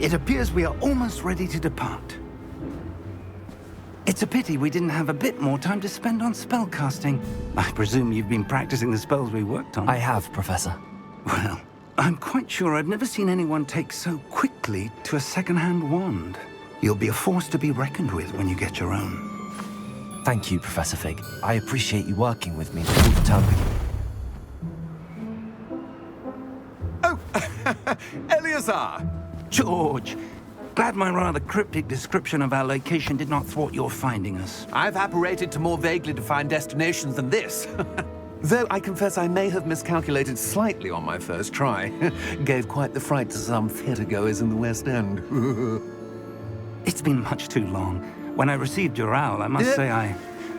It appears we are almost ready to depart. It's a pity we didn't have a bit more time to spend on spellcasting. I presume you've been practicing the spells we worked on. I have, Professor. Well, I'm quite sure I've never seen anyone take so quickly to a second-hand wand. You'll be a force to be reckoned with when you get your own. Thank you, Professor Fig. I appreciate you working with me all the time. Oh, Eleazar! George, glad my rather cryptic description of our location did not thwart your finding us. I've apparated to more vaguely defined destinations than this. Though I confess I may have miscalculated slightly on my first try. Gave quite the fright to some theatre-goers in the West End. It's been much too long. When I received your owl, I must say I...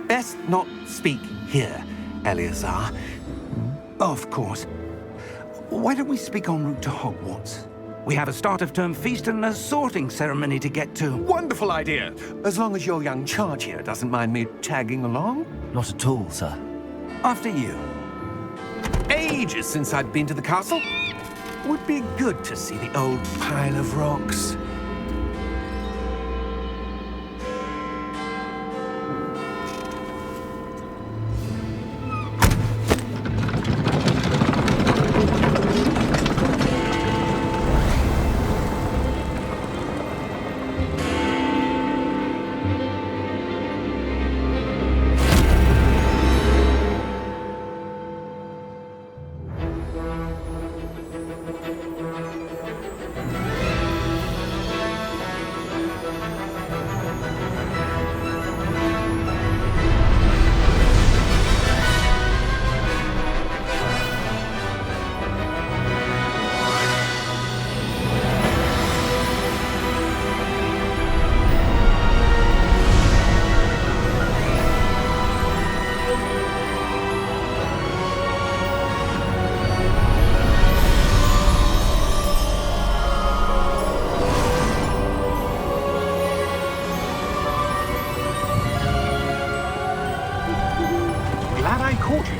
Best not speak here, Eleazar. Of course. Why don't we speak en route to Hogwarts? We have a start-of-term feast and a sorting ceremony to get to. Wonderful idea! As long as your young charge here doesn't mind me tagging along. Not at all, sir. After you. Ages since I'd been to the castle. Would be good to see the old pile of rocks.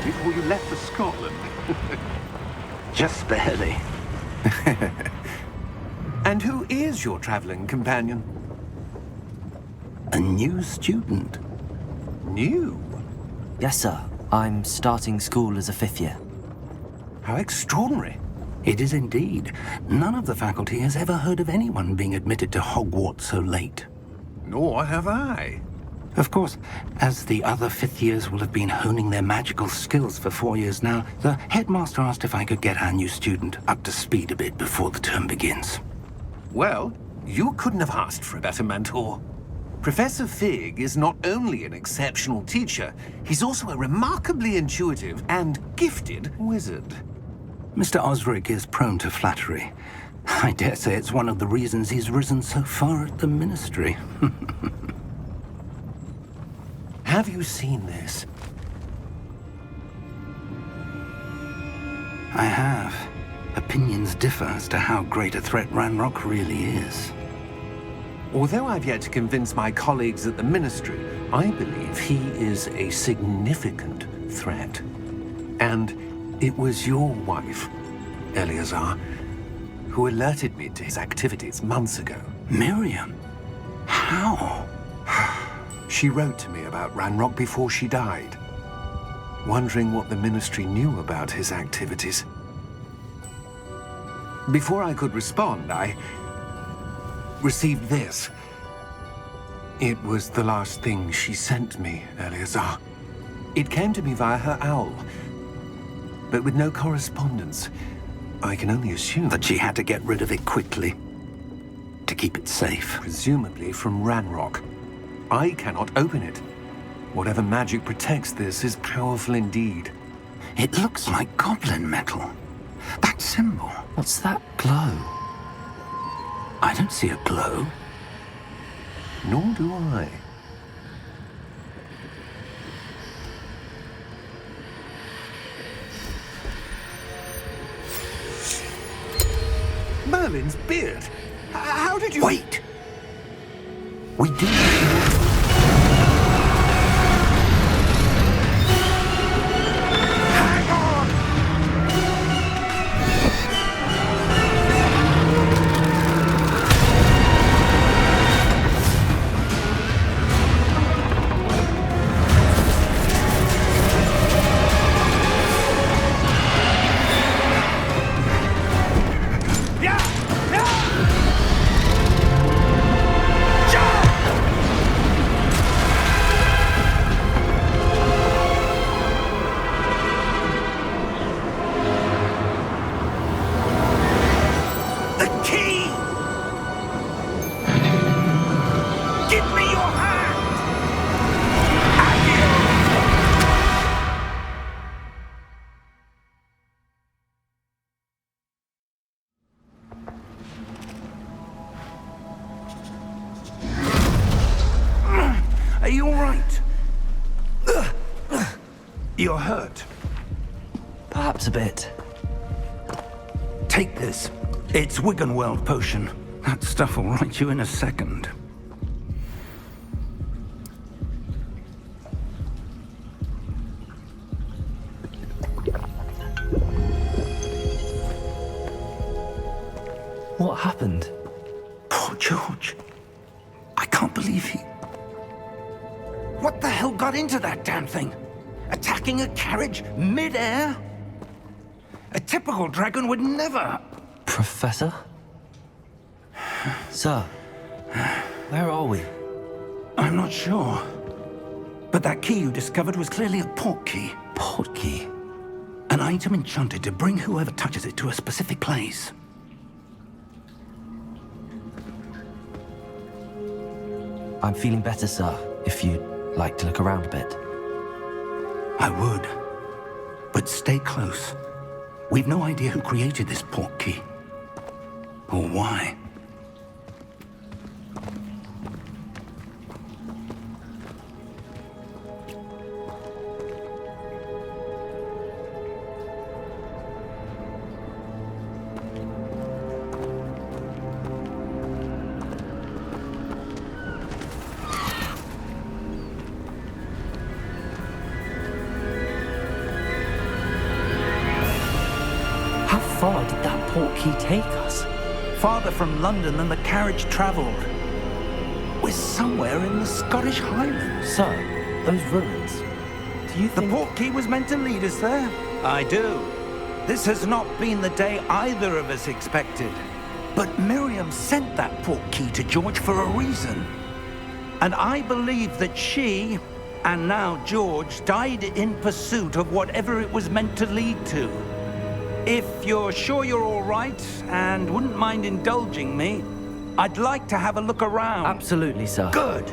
Before you left for Scotland. Just barely. And who is your traveling companion? A new student. New? Yes, sir. I'm starting school as a 5th year. How extraordinary. It is indeed. None of the faculty has ever heard of anyone being admitted to Hogwarts so late. Nor have I. Of course, as the other 5th years will have been honing their magical skills for 4 years now, the headmaster asked if I could get our new student up to speed a bit before the term begins. Well, you couldn't have asked for a better mentor. Professor Fig is not only an exceptional teacher, he's also a remarkably intuitive and gifted wizard. Mr. Osric is prone to flattery. I dare say it's one of the reasons he's risen so far at the Ministry. Have you seen this? I have. Opinions differ as to how great a threat Ranrock really is. Although I've yet to convince my colleagues at the Ministry, I believe he is a significant threat. And it was your wife, Eleazar, who alerted me to his activities months ago. Miriam? How? She wrote to me about Ranrock before she died, wondering what the Ministry knew about his activities. Before I could respond, I received this. It was the last thing she sent me, Eleazar. It came to me via her owl, but with no correspondence. I can only assume That she had to get rid of it quickly, to keep it safe. presumably from Ranrock. I cannot open it. Whatever magic protects this is powerful indeed. It looks like goblin metal. That symbol. What's that glow? I don't see a glow. Nor do I. Merlin's beard. How did you... Wait! We do... Hang on! right. You're hurt. Perhaps a bit. Take this. It's Wiggenweld potion. That stuff will right you in a second. What happened? Poor George. I can't believe he... What the hell got into that damn thing? Attacking a carriage mid-air? A typical dragon would never... Professor? Sir, where are we? I'm not sure. But that key you discovered was clearly a port key. Port key? An item enchanted to bring whoever touches it to a specific place. I'm feeling better, sir, if you'd like to look around a bit. I would. But stay close. We've no idea who created this port key. Or why. How far did that port key take us? Farther from London than the carriage travelled. We're somewhere in the Scottish Highlands. Sir, those ruins. Do you The think... port key was meant to lead us there? I do. This has not been the day either of us expected. But Miriam sent that port key to George for a reason. And I believe that she, and now George, died in pursuit of whatever it was meant to lead to. If you're sure you're all right and wouldn't mind indulging me, I'd like to have a look around. Absolutely, sir. Good.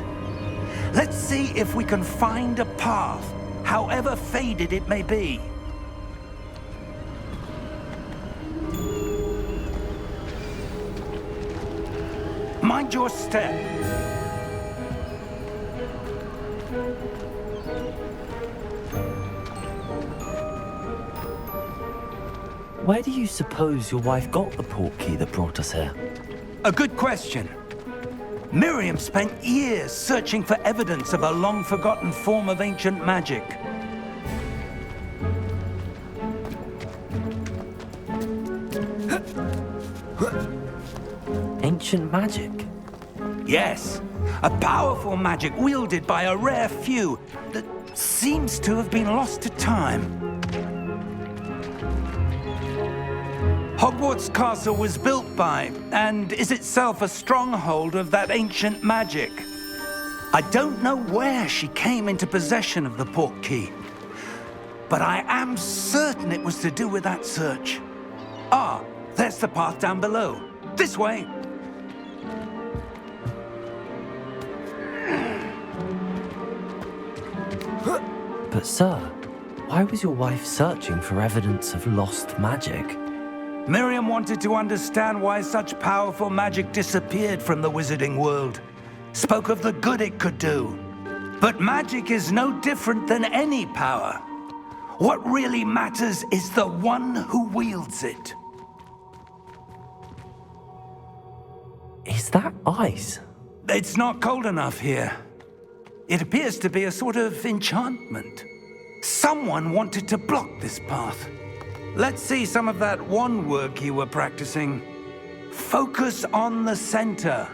Let's see if we can find a path, however faded it may be. Mind your step. Where do you suppose your wife got the port key that brought us here? A good question. Miriam spent years searching for evidence of a long-forgotten form of ancient magic. Ancient magic? Yes, a powerful magic wielded by a rare few that seems to have been lost to time. Hogwarts Castle was built by, and is itself a stronghold of that ancient magic. I don't know where she came into possession of the port key, but I am certain it was to do with that search. Ah, there's the path down below. This way. But sir, why was your wife searching for evidence of lost magic? Miriam wanted to understand why such powerful magic disappeared from the wizarding world. Spoke of the good it could do. But magic is no different than any power. What really matters is the one who wields it. Is that ice? It's not cold enough here. It appears to be a sort of enchantment. Someone wanted to block this path. Let's see some of that wand work you were practicing. Focus on the center.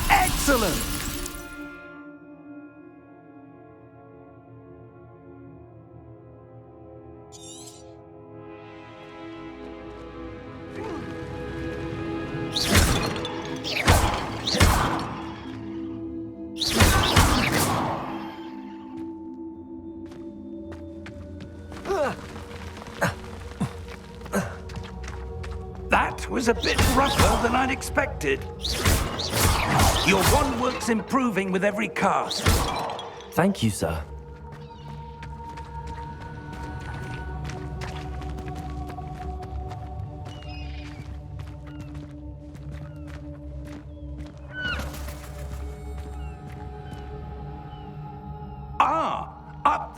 Excellent! That was a bit rougher than I'd expected. Your wand work's improving with every cast. Thank you, sir.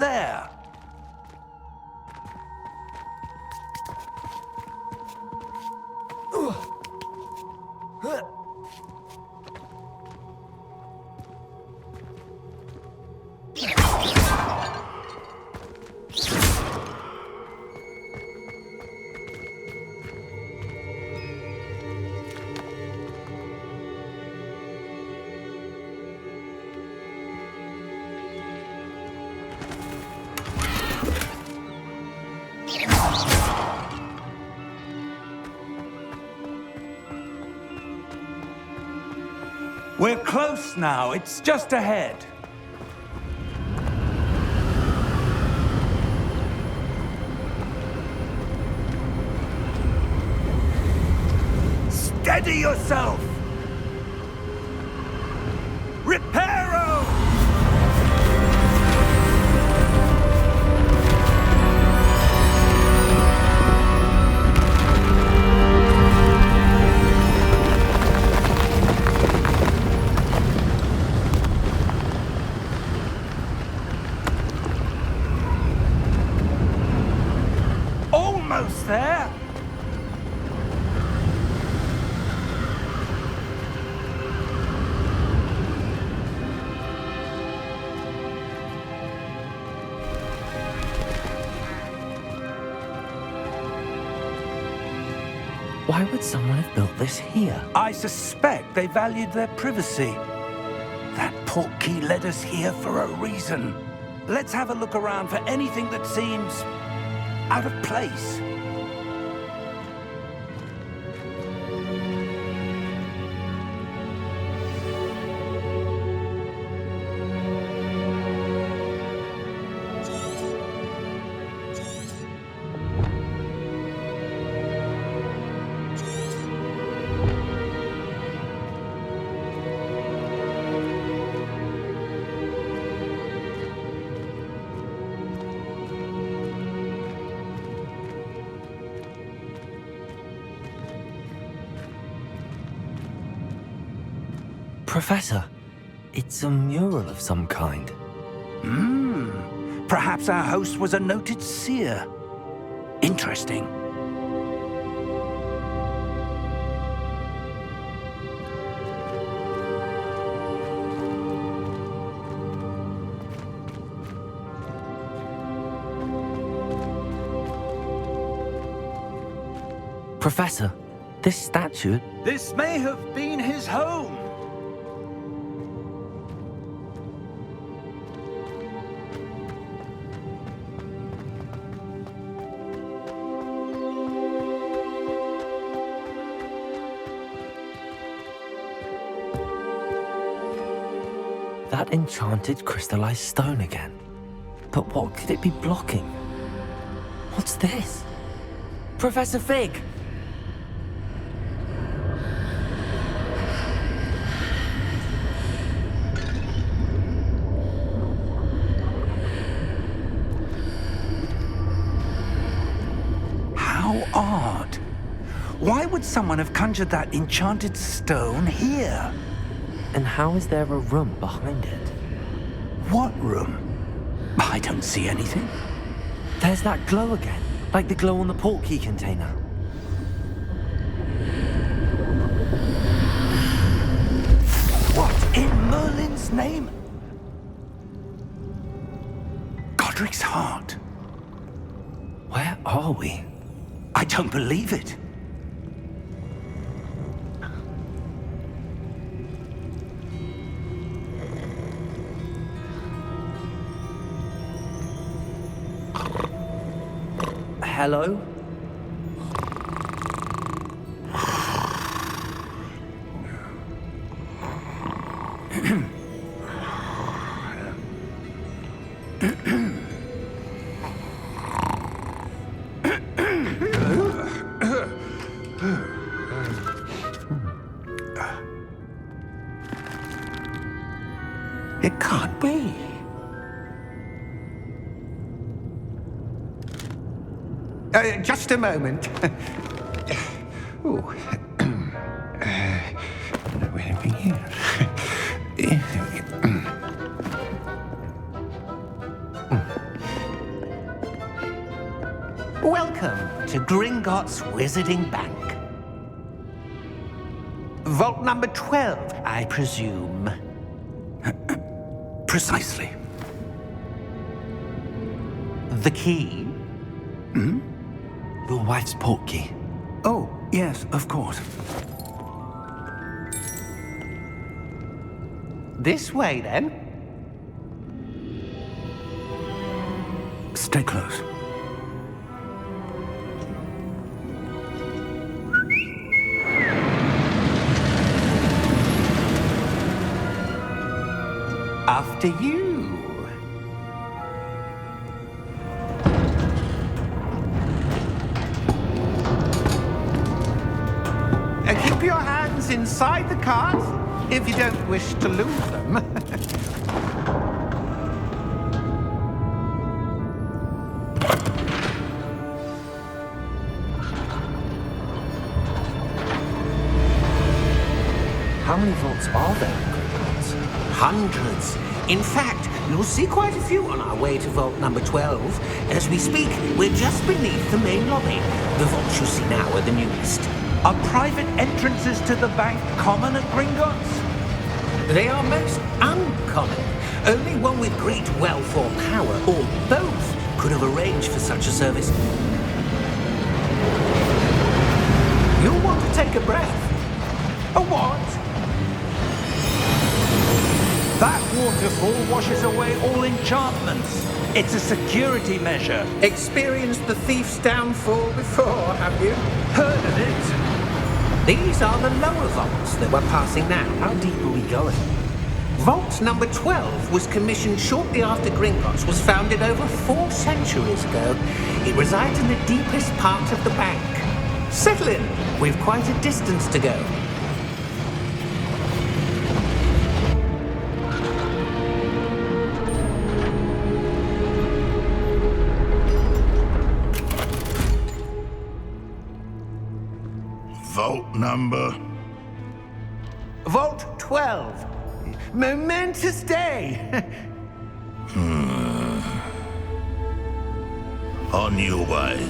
there. We're close now. It's just ahead. Steady yourself! Reparo! Almost there. Why would someone have built this here? I suspect they valued their privacy. That portkey led us here for a reason. Let's have a look around for anything that seems out of place. Professor, it's a mural of some kind. Perhaps our host was a noted seer. Interesting. Professor, this statue... This may have been his home. That enchanted crystallized stone again. But what could it be blocking? What's this? Professor Fig! How odd. Why would someone have conjured that enchanted stone here? And how is there a room behind it? What room? I don't see anything. There's that glow again, like the glow on the portkey container. What in Merlin's name? Godric's heart. Where are we? I don't believe it. Hello? It can't be. Just a moment. Oh. Where are we here? Welcome to Gringotts Wizarding Bank. Vault number 12, I presume. Precisely. The key? Your wife's portkey. Oh, yes, of course. This way, then. Stay close. After you. Keep your hands inside the cart if you don't wish to lose them. How many vaults are there in Gringotts? Hundreds. In fact, you'll see quite a few on our way to vault number 12. As we speak, we're just beneath the main lobby. The vaults you see now are the newest. Are private entrances to the bank common at Gringotts? They are most uncommon. Only one with great wealth or power, or both, could have arranged for such a service. You'll want to take a breath. A what? That waterfall washes away all enchantments. It's a security measure. Experienced the thief's downfall before, have you? Heard of it? These are the lower vaults that we're passing now. How deep are we going? Vault number 12 was commissioned shortly after Gringotts was founded over 4 centuries ago. It resides in the deepest part of the bank. Settle in. We've quite a distance to go. Vault number? Vault 12. Momentous day. On your way.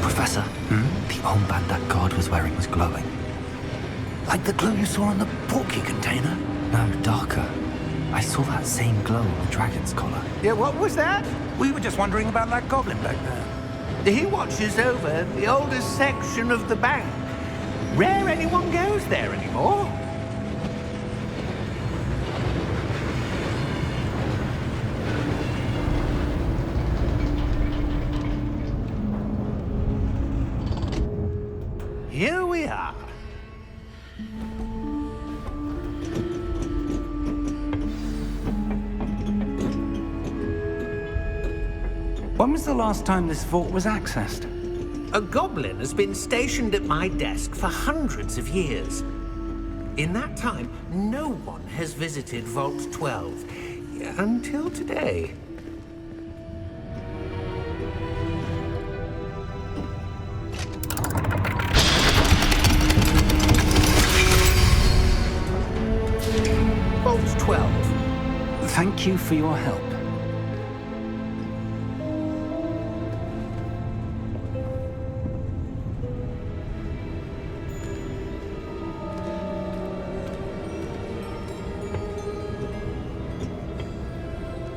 Professor, the armband that guard was wearing was glowing. Like the glow you saw on the portkey container? No, darker. I saw that same glow on the dragon's collar. Yeah, what was that? We were just wondering about that goblin back there. He watches over the oldest section of the bank. Rare anyone goes there anymore. Here we are. When was the last time this vault was accessed? A goblin has been stationed at my desk for hundreds of years. In that time, no one has visited Vault 12 until today. Vault 12. Thank you for your help.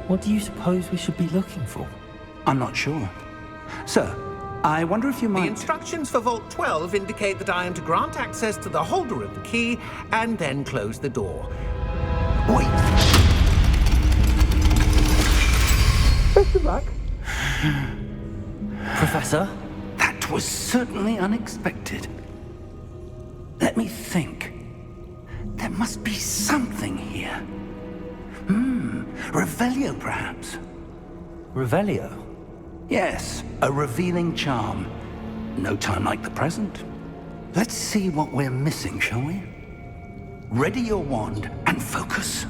What do you suppose we should be looking for? I'm not sure. Sir, I wonder if you The might... instructions for Vault 12 indicate that I am to grant access to the holder of the key and then close the door. Wait! Best of luck. Professor? That was certainly unexpected. Let me think. There must be something here. Revelio, perhaps? Revelio? Yes, a revealing charm. No time like the present. Let's see what we're missing, shall we? Ready your wand and focus.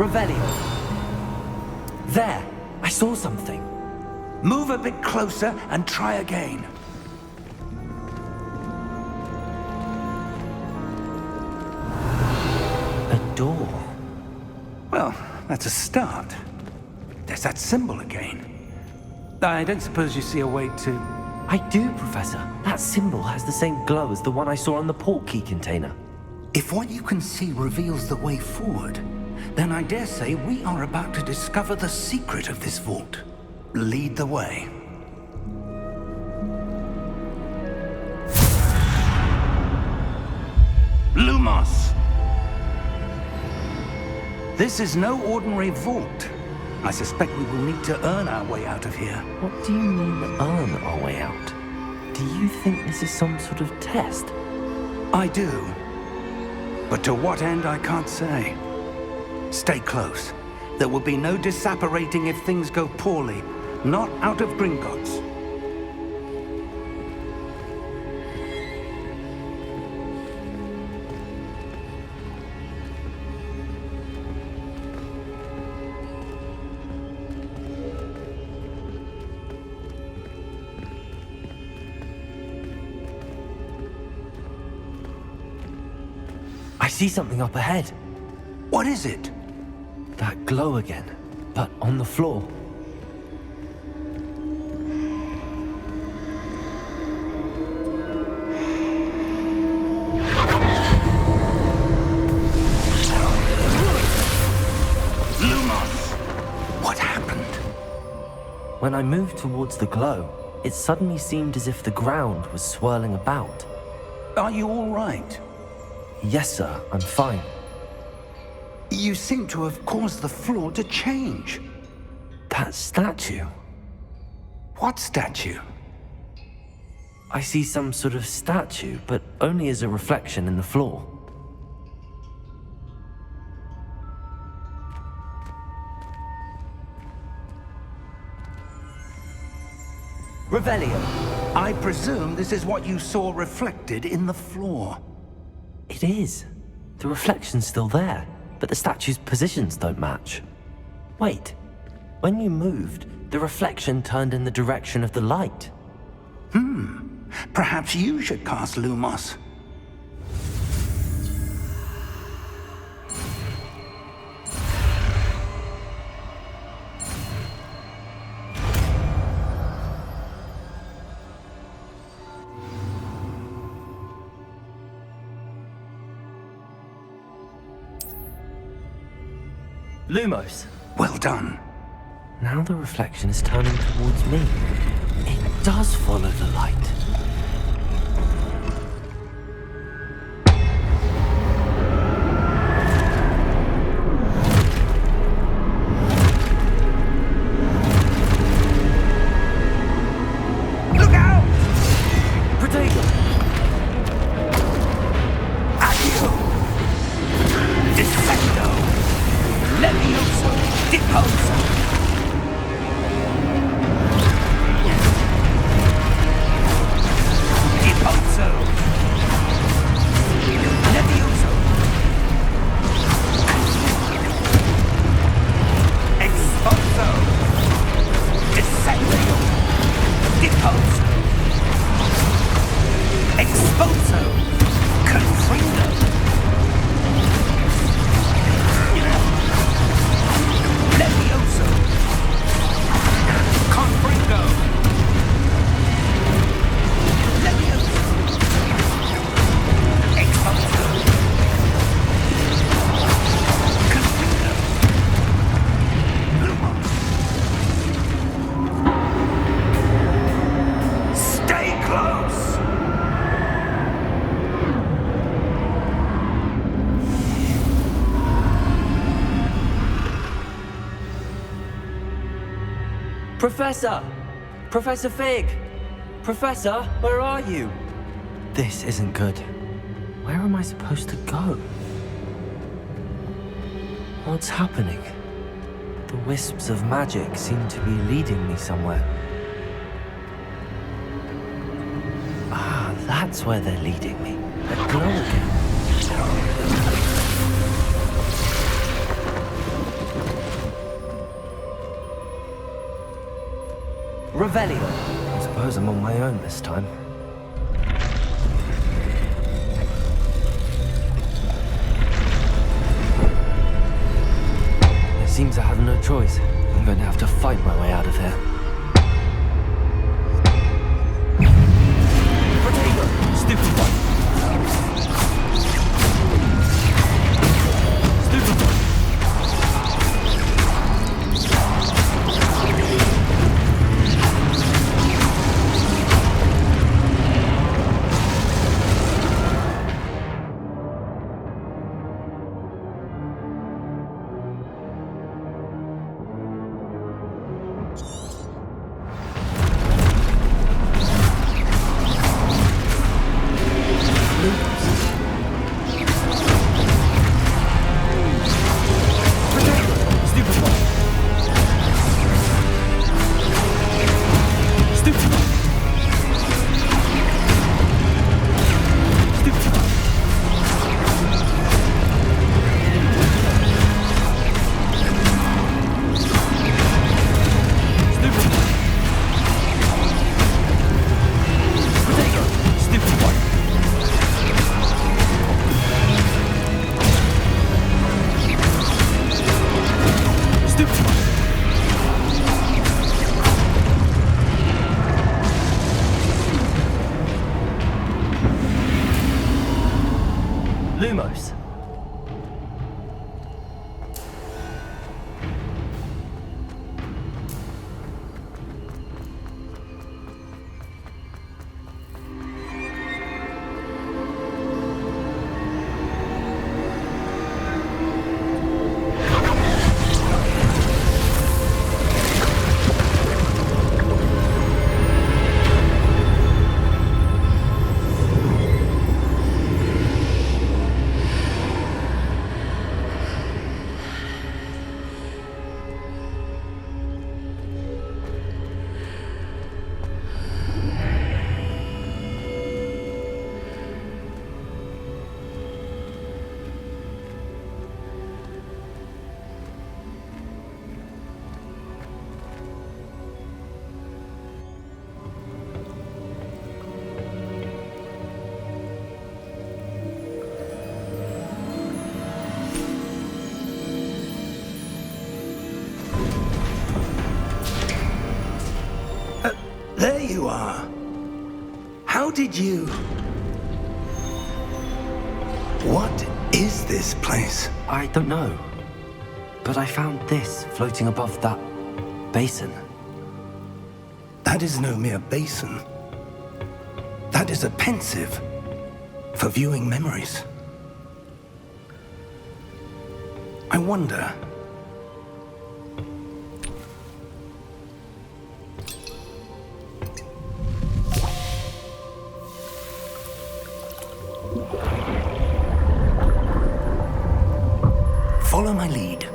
Revelio. There, I saw something. Move a bit closer and try again. A door. Well, that's a start. There's that symbol again. I don't suppose you see a way to... I do, Professor. That symbol has the same glow as the one I saw on the port key container. If what you can see reveals the way forward, then I dare say we are about to discover the secret of this vault. Lead the way. Lumos! This is no ordinary vault. I suspect we will need to earn our way out of here. What do you mean, earn our way out? Do you think this is some sort of test? I do. But to what end, I can't say. Stay close. There will be no disapparating if things go poorly. Not out of Gringotts. I see something up ahead. What is it? That glow again, but on the floor. Lumos! What happened? When I moved towards the glow, it suddenly seemed as if the ground was swirling about. Are you all right? Yes, sir, I'm fine. You seem to have caused the floor to change. That statue. What statue? I see some sort of statue, but only as a reflection in the floor. Revelio, I presume this is what you saw reflected in the floor. It is. The reflection's still there, but the statue's positions don't match. Wait. When you moved, the reflection turned in the direction of the light. Perhaps you should cast Lumos. Lumos. Well done. Now the reflection is turning towards me. It does follow the light. Look out! Protego! Accio! Descendo! Levioso! Deposo! Deposo! Levioso! Exposo! Descendo! Deposo! Exposo! Confrindo! Levioso! Confrindo! Levioso! Exposo! Confrindo! Lumos! Stay close! Professor! Professor Fig! Professor, where are you? This isn't good. Where am I supposed to go? What's happening? The wisps of magic seem to be leading me somewhere. Ah, that's where they're leading me. That glow again. Revelio. I suppose I'm on my own this time. It seems I have no choice. I'm going to have to fight my way out of here. Potato! Stupid one! Stupid one! Lumos. There you are. How did you... What is this place? I don't know. But I found this floating above that basin. That is no mere basin. That is a pensive for viewing memories. I wonder... Follow my lead.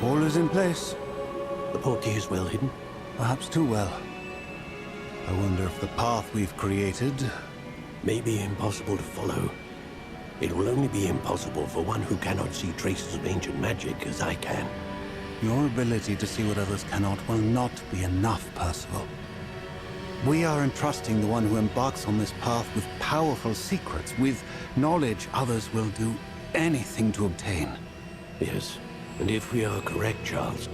All is in place. The portkey is well hidden. Perhaps too well. I wonder if the path we've created... May be impossible to follow. It will only be impossible for one who cannot see traces of ancient magic as I can. Your ability to see what others cannot will not be enough, Percival. We are entrusting the one who embarks on this path with powerful secrets, with knowledge others will do anything to obtain. Yes, and if we are correct, Charles,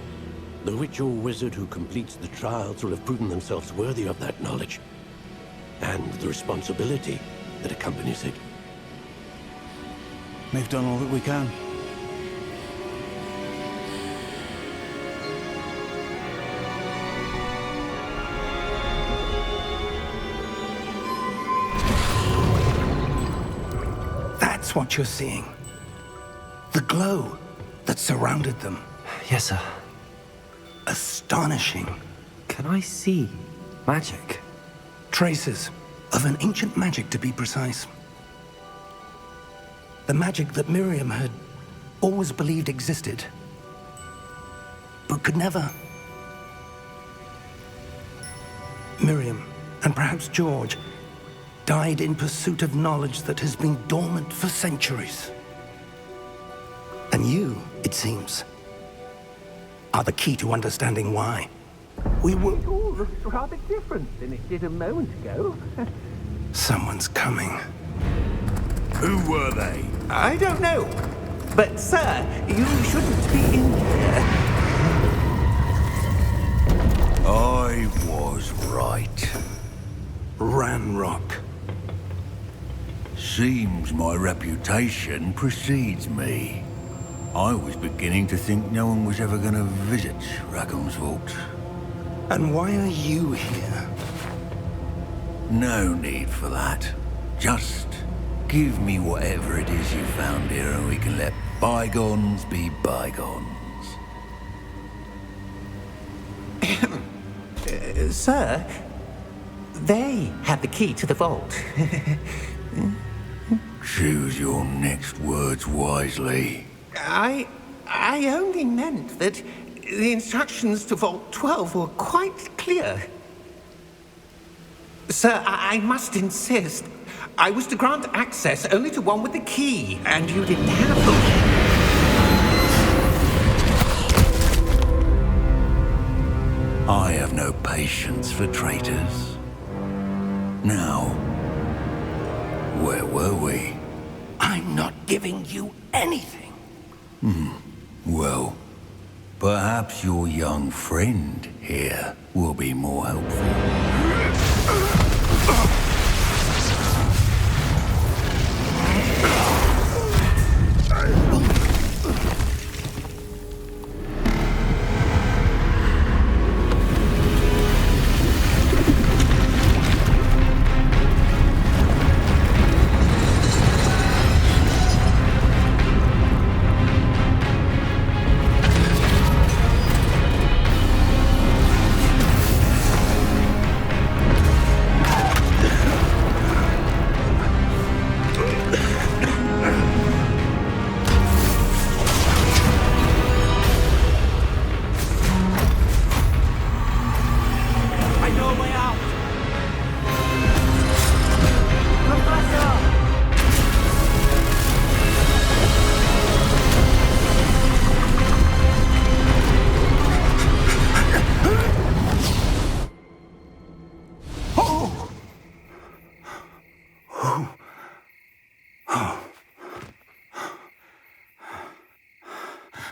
the witch or wizard who completes the trials will have proven themselves worthy of that knowledge, and the responsibility that accompanies it. We've done all that we can. That's what you're seeing. The glow that surrounded them. Yes, sir. Astonishing. Can I see magic? Traces Of an ancient magic, to be precise. The magic that Miriam had always believed existed, but could never. Miriam, and perhaps George, died in pursuit of knowledge that has been dormant for centuries. And you, it seems, are the key to understanding why. We will... It all looks rather different than it did a moment ago. Someone's coming. Who were they? I don't know. But, sir, you shouldn't be in here. I was right. Ranrock. Seems my reputation precedes me. I was beginning to think no one was ever going to visit Rackham's vault. And why are you here? No need for that. Just give me whatever it is you found here and we can let bygones be bygones. Sir, they had the key to the vault. Choose your next words wisely. I only meant that the instructions to Vault 12 were quite clear. Sir, I must insist. I was to grant access only to one with the key, and you didn't have them. I have no patience for traitors. Now, where were we? I'm not giving you anything. Well, perhaps your young friend here will be more helpful.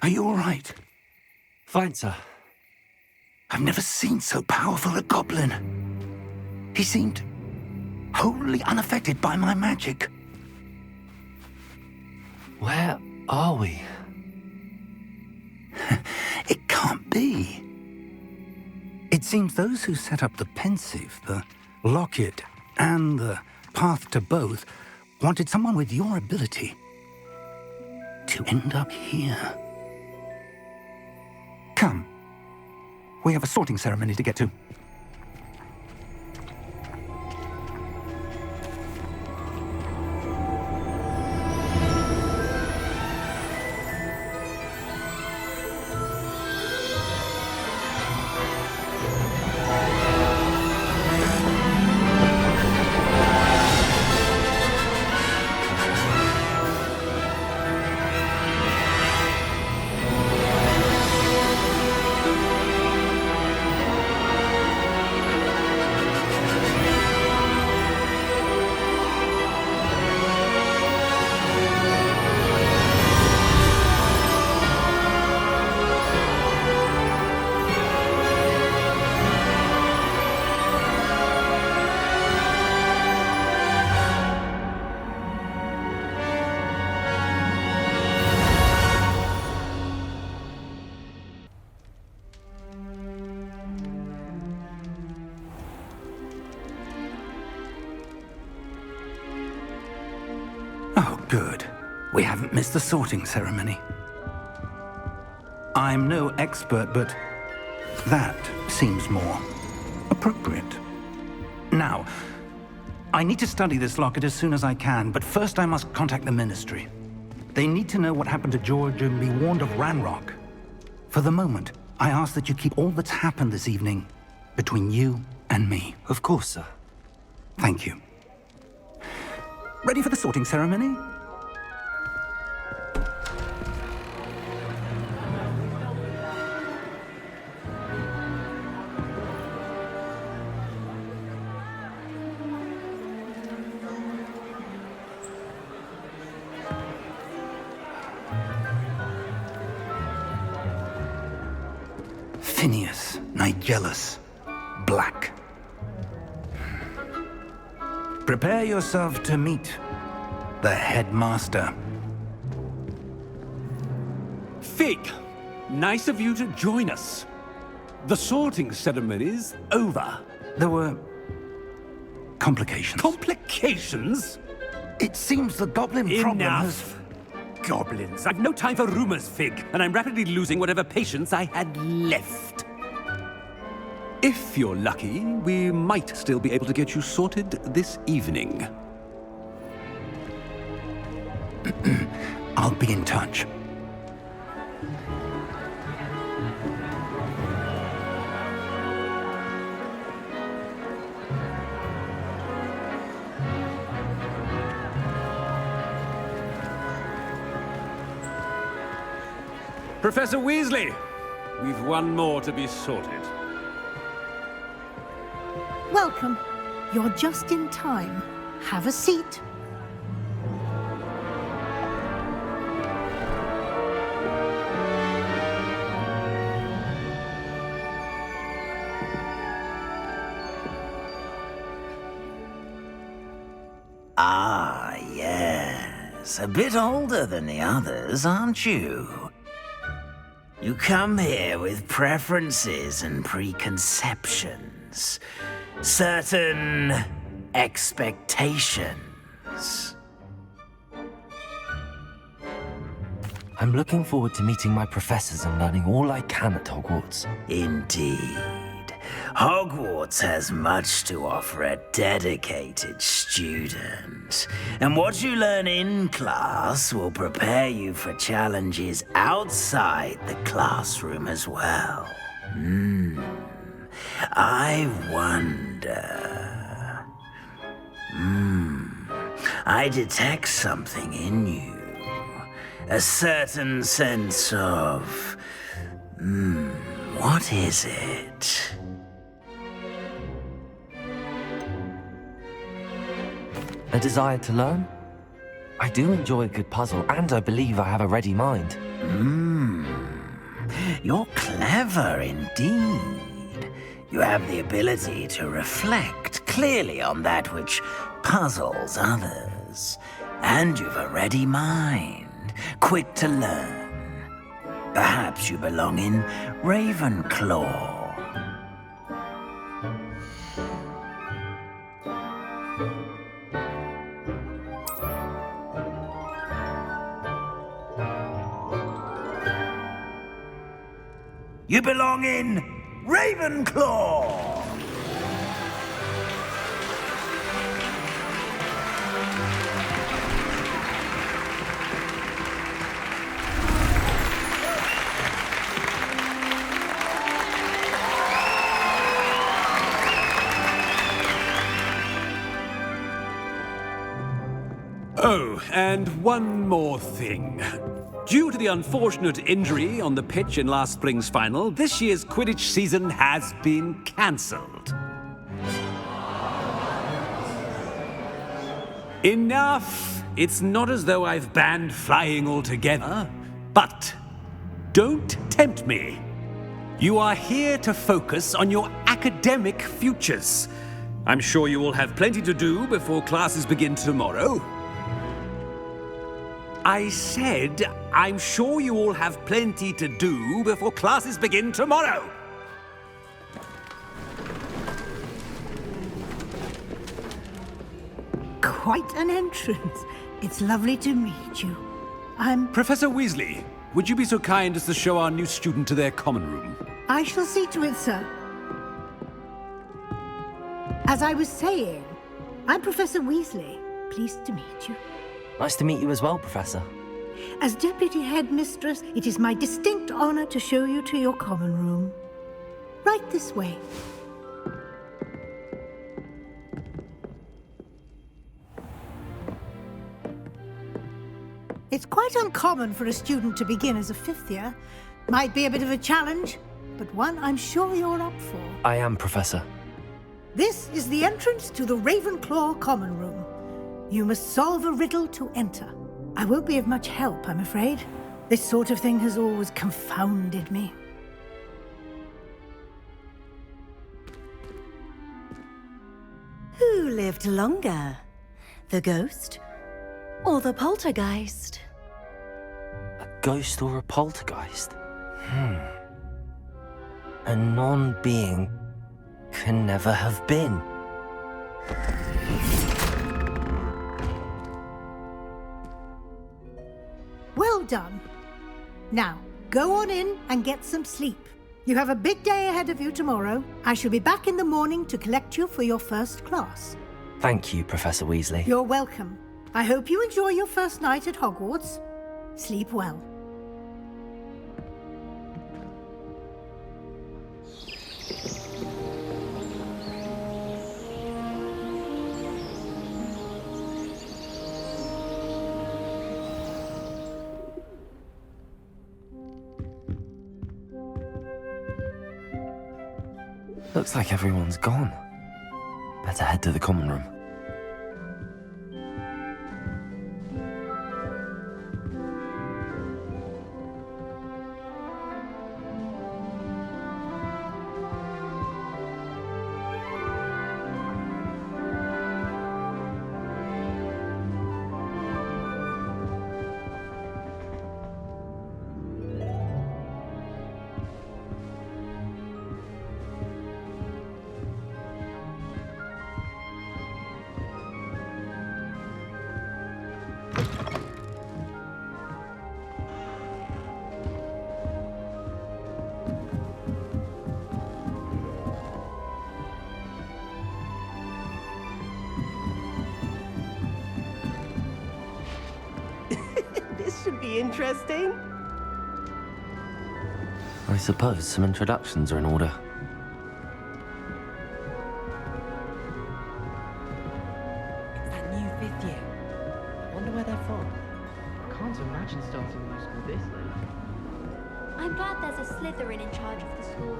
Are you all right? Fine, sir. I've never seen so powerful a goblin. He seemed wholly unaffected by my magic. Where are we? It can't be. It seems those who set up the pensive, the locket, and the path to both wanted someone with your ability to end up here. Come. We have a sorting ceremony to get to. Oh, good. We haven't missed the sorting ceremony. I'm no expert, but that seems more appropriate. Now, I need to study this locket as soon as I can, but first I must contact the Ministry. They need to know what happened to George and be warned of Ranrock. For the moment, I ask that you keep all that's happened this evening between you and me. Of course, sir. Thank you. Ready for the sorting ceremony? Phineas, Nigellus, Black. Prepare yourself to meet the headmaster. Fig, nice of you to join us. The sorting ceremony's over. There were complications. Complications? It seems the goblin problem has... Enough. Goblins. I've no time for rumors, Fig, and I'm rapidly losing whatever patience I had left. If you're lucky, we might still be able to get you sorted this evening. I'll be in touch. Professor Weasley, we've one more to be sorted. Welcome. You're just in time. Have a seat. Ah, yes. A bit older than the others, aren't you? You come here with preferences and preconceptions. Certain expectations. I'm looking forward to meeting my professors and learning all I can at Hogwarts. Indeed. Hogwarts has much to offer a dedicated student. And what you learn in class will prepare you for challenges outside the classroom as well. I wonder... I detect something in you. A certain sense of... what is it? A desire to learn? I do enjoy a good puzzle, and I believe I have a ready mind. You're clever indeed. You have the ability to reflect clearly on that which puzzles others. And you've a ready mind, quick to learn. Perhaps you belong in Ravenclaw. You belong in Ravenclaw! Oh, and one more thing. Due to the unfortunate injury on the pitch in last spring's final, this year's Quidditch season has been cancelled. Enough! It's not as though I've banned flying altogether, but don't tempt me. You are here to focus on your academic futures. I'm sure you will have plenty to do before classes begin tomorrow. I said, I'm sure you all have plenty to do before classes begin tomorrow. Quite an entrance. It's lovely to meet you. Professor Weasley, would you be so kind as to show our new student to their common room? I shall see to it, sir. As I was saying, I'm Professor Weasley. Pleased to meet you. Nice to meet you as well, Professor. As Deputy Headmistress, it is my distinct honor to show you to your common room. Right this way. It's quite uncommon for a student to begin as a fifth year. Might be a bit of a challenge, but one I'm sure you're up for. I am, Professor. This is the entrance to the Ravenclaw common room. You must solve a riddle to enter. I won't be of much help, I'm afraid. This sort of thing has always confounded me. Who lived longer? The ghost or the poltergeist? A ghost or a poltergeist? A non-being can never have been. Well done. Now, go on in and get some sleep. You have a big day ahead of you tomorrow. I shall be back in the morning to collect you for your first class. Thank you, Professor Weasley. You're welcome. I hope you enjoy your first night at Hogwarts. Sleep well. Looks like everyone's gone. Better head to the common room. Should be interesting. I suppose some introductions are in order. It's that new fifth year. Wonder where they're from. Can't imagine starting a new school this late. I'm glad there's a Slytherin in charge of the school,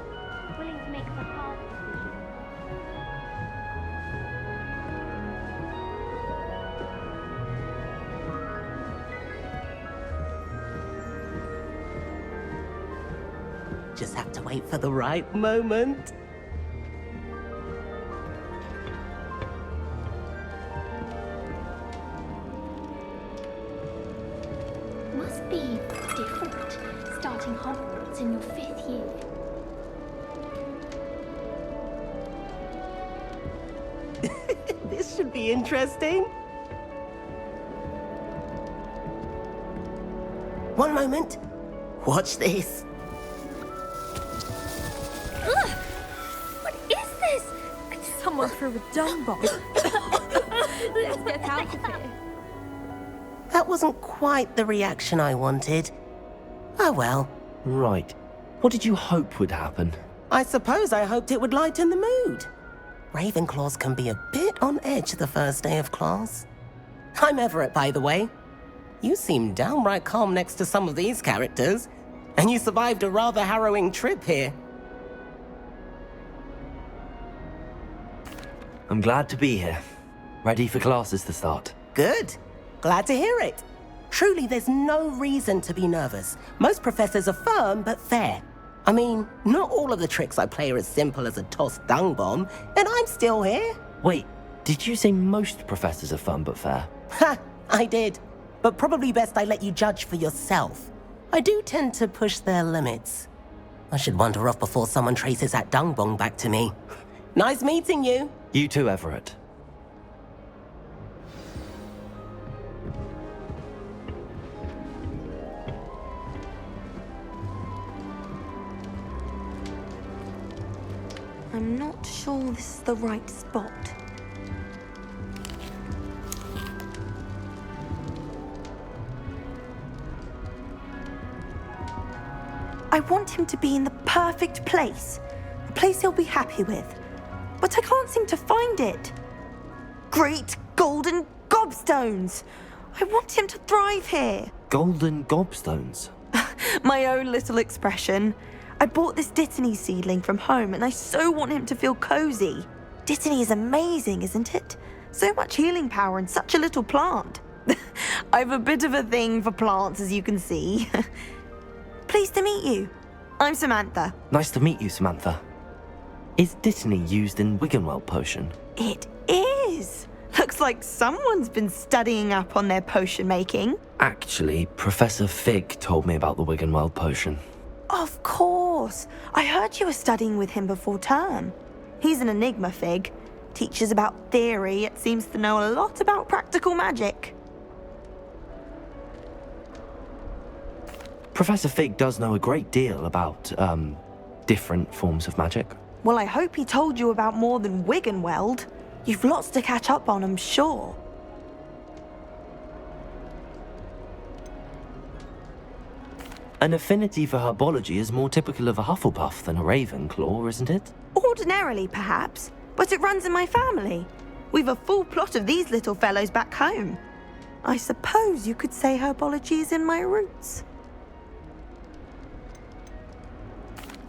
willing to make the hard decision. Just have to wait for the right moment. Must be different, starting Hogwarts in your fifth year. This should be interesting. One moment. Watch this. Someone threw a dung bomb. Let's get out of here. That wasn't quite the reaction I wanted. Oh well. Right. What did you hope would happen? I suppose I hoped it would lighten the mood. Ravenclaws can be a bit on edge the first day of class. I'm Everett, by the way. You seem downright calm next to some of these characters, and you survived a rather harrowing trip here. I'm glad to be here. Ready for classes to start. Good. Glad to hear it. Truly, there's no reason to be nervous. Most professors are firm but fair. I mean, not all of the tricks I play are as simple as a tossed dung bomb, and I'm still here. Wait, did you say most professors are fun but fair? Ha! I did. But probably best I let you judge for yourself. I do tend to push their limits. I should wander off before someone traces that dung bomb back to me. Nice meeting you. You too, Everett. I'm not sure this is the right spot. I want him to be in the perfect place. A place he'll be happy with. But I can't seem to find it. Great golden gobstones! I want him to thrive here. Golden gobstones? My own little expression. I bought this Dittany seedling from home and I so want him to feel cozy. Dittany is amazing, isn't it? So much healing power in such a little plant. I've a bit of a thing for plants, as you can see. Pleased to meet you. I'm Samantha. Nice to meet you, Samantha. Is Dittany used in Wiggenweld potion? It is. Looks like someone's been studying up on their potion making. Actually, Professor Fig told me about the Wiggenweld potion. Of course. I heard you were studying with him before term. He's an enigma, Fig. Teaches about theory, yet seems to know a lot about practical magic. Professor Fig does know a great deal about, different forms of magic. Well, I hope he told you about more than Wiggenweld. You've lots to catch up on, I'm sure. An affinity for herbology is more typical of a Hufflepuff than a Ravenclaw, isn't it? Ordinarily, perhaps, but it runs in my family. We've a full plot of these little fellows back home. I suppose you could say herbology is in my roots.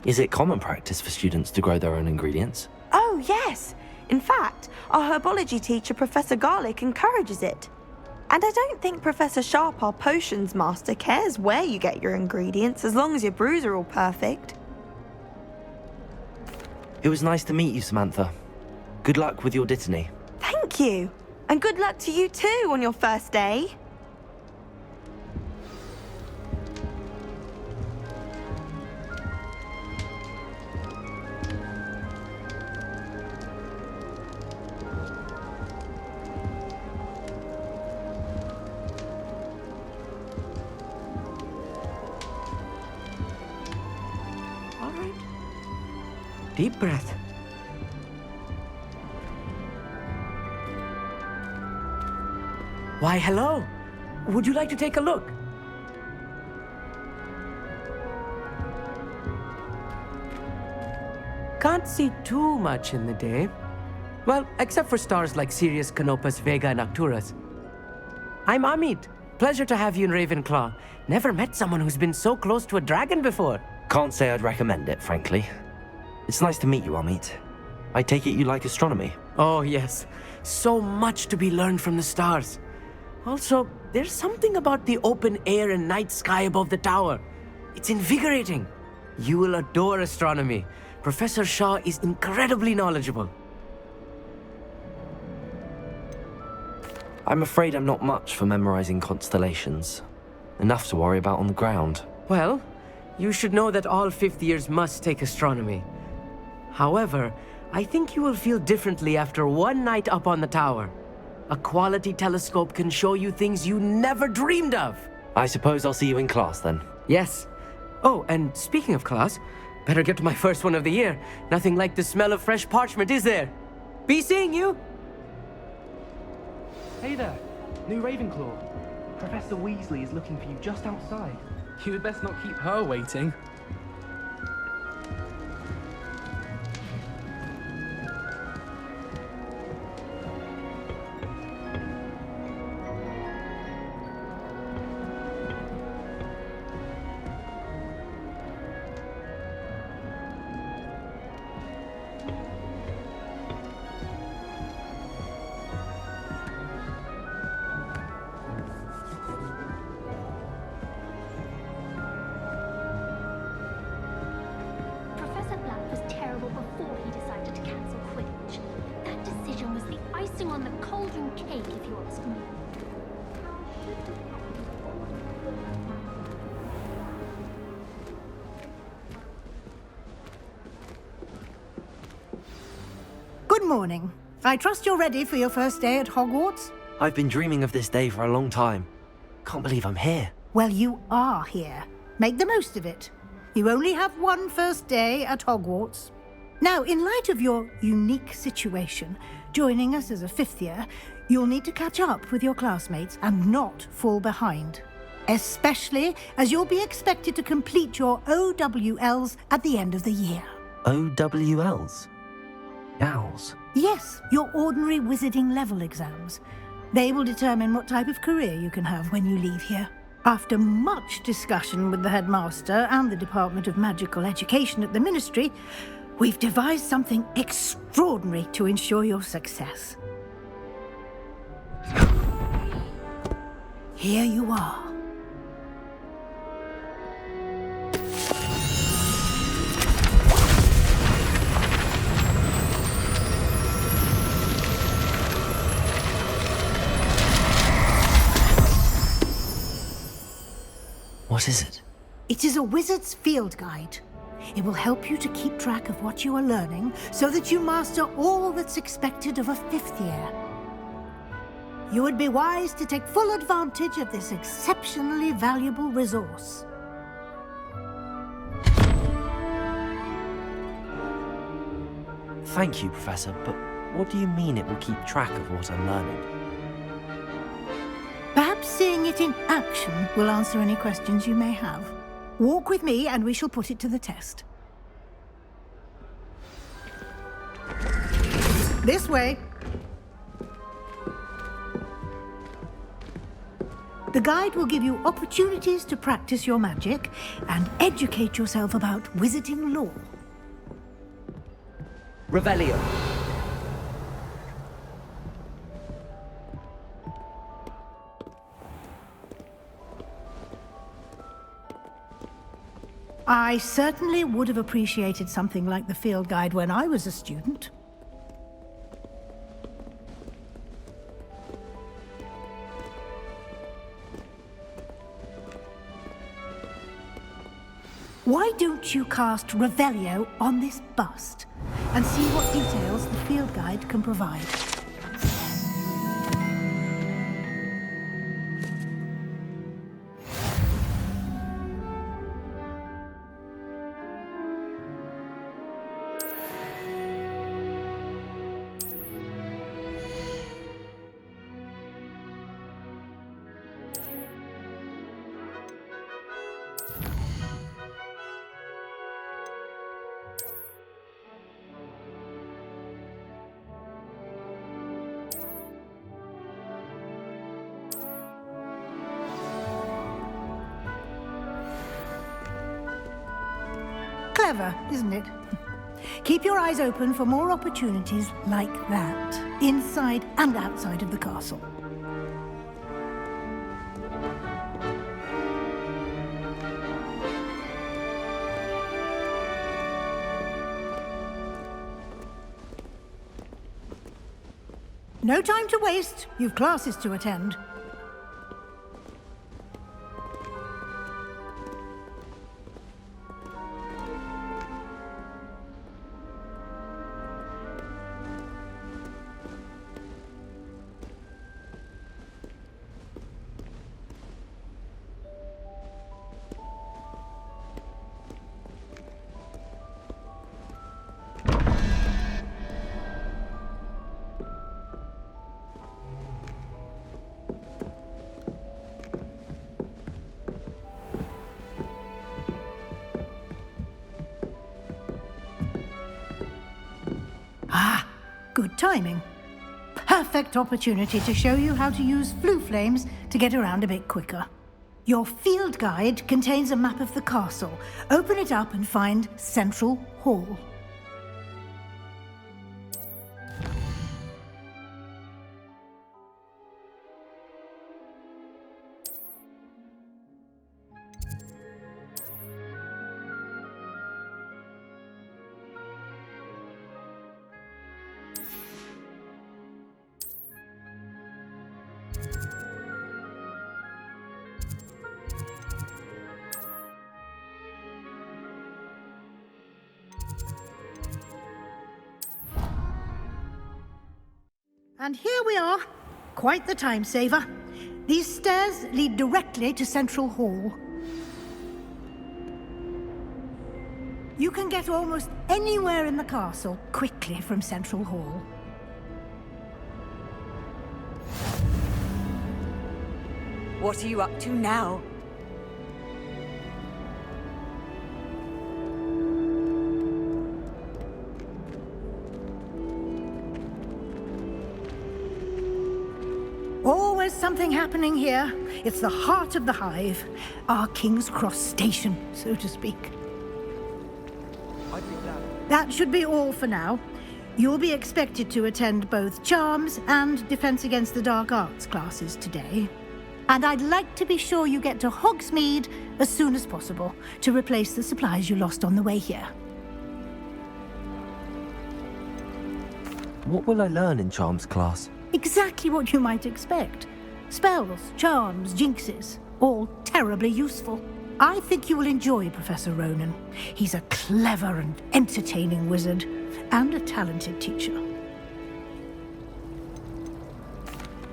Is it common practice for students to grow their own ingredients? Oh, yes. In fact, our herbology teacher, Professor Garlick, encourages it. And I don't think Professor Sharp, our potions master, cares where you get your ingredients, as long as your brews are all perfect. It was nice to meet you, Samantha. Good luck with your Dittany. Thank you. And good luck to you too on your first day. Deep breath. Why, hello. Would you like to take a look? Can't see too much in the day. Well, except for stars like Sirius, Canopus, Vega, and Arcturus. I'm Amit. Pleasure to have you in Ravenclaw. Never met someone who's been so close to a dragon before. Can't say I'd recommend it, frankly. It's nice to meet you, Amit. I take it you like astronomy? Oh, yes. So much to be learned from the stars. Also, there's something about the open air and night sky above the tower. It's invigorating. You will adore astronomy. Professor Shaw is incredibly knowledgeable. I'm afraid I'm not much for memorizing constellations. Enough to worry about on the ground. Well, you should know that all fifth years must take astronomy. However, I think you will feel differently after one night up on the tower. A quality telescope can show you things you never dreamed of. I suppose I'll see you in class then. Yes. Oh, and speaking of class, better get to my first one of the year. Nothing like the smell of fresh parchment, is there? Be seeing you! Hey there, new Ravenclaw. Professor Weasley is looking for you just outside. You had best not keep her waiting. On the cauldron cake, if you ask me. Good morning. I trust you're ready for your first day at Hogwarts? I've been dreaming of this day for a long time. Can't believe I'm here. Well, you are here. Make the most of it. You only have one first day at Hogwarts. Now, in light of your unique situation, joining us as a fifth year, you'll need to catch up with your classmates and not fall behind. Especially as you'll be expected to complete your OWLs at the end of the year. OWLs? Owls? Yes, your ordinary wizarding level exams. They will determine what type of career you can have when you leave here. After much discussion with the headmaster and the Department of Magical Education at the Ministry, we've devised something extraordinary to ensure your success. Here you are. What is it? It is a wizard's field guide. It will help you to keep track of what you are learning so that you master all that's expected of a 5th year. You would be wise to take full advantage of this exceptionally valuable resource. Thank you, Professor, but what do you mean it will keep track of what I'm learning? Perhaps seeing it in action will answer any questions you may have. Walk with me and we shall put it to the test. This way. The guide will give you opportunities to practice your magic and educate yourself about wizarding lore. Revelio. I certainly would have appreciated something like the field guide when I was a student. Why don't you cast Revelio on this bust and see what details the field guide can provide? Clever, isn't it? Keep your eyes open for more opportunities like that, inside and outside of the castle. No time to waste. You've classes to attend. Ah, good timing. Perfect opportunity to show you how to use flue flames to get around a bit quicker. Your field guide contains a map of the castle. Open it up and find Central Hall. And here we are. Quite the time saver. These stairs lead directly to Central Hall. You can get almost anywhere in the castle quickly from Central Hall. What are you up to now? something happening here. It's the heart of the hive. Our King's Cross station, so to speak. That should be all for now. You'll be expected to attend both Charms and Defense Against the Dark Arts classes today. And I'd like to be sure you get to Hogsmeade as soon as possible to replace the supplies you lost on the way here. What will I learn in Charms class? Exactly what you might expect. Spells, charms, jinxes, all terribly useful. I think you will enjoy Professor Ronan. He's a clever and entertaining wizard, and a talented teacher.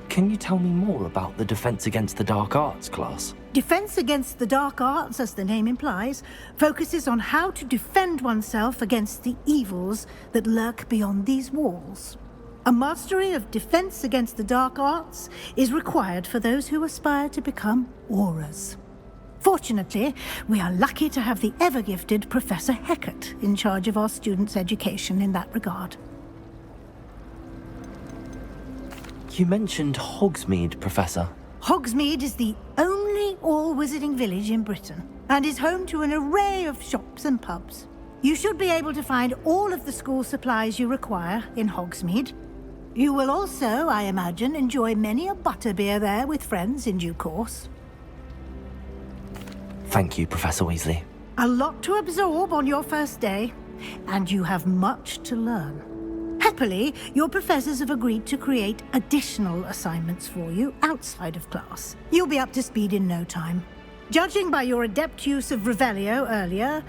Can you tell me more about the Defense Against the Dark Arts class? Defense Against the Dark Arts, as the name implies, focuses on how to defend oneself against the evils that lurk beyond these walls. A mastery of Defense Against the Dark Arts is required for those who aspire to become Aurors. Fortunately, we are lucky to have the ever-gifted Professor Hecat in charge of our students' education in that regard. You mentioned Hogsmeade, Professor. Hogsmeade is the only all-wizarding village in Britain, and is home to an array of shops and pubs. You should be able to find all of the school supplies you require in Hogsmeade. You will also, I imagine, enjoy many a butterbeer there with friends in due course. Thank you, Professor Weasley. A lot to absorb on your first day, and you have much to learn. Happily, your professors have agreed to create additional assignments for you outside of class. You'll be up to speed in no time. Judging by your adept use of Revelio earlier,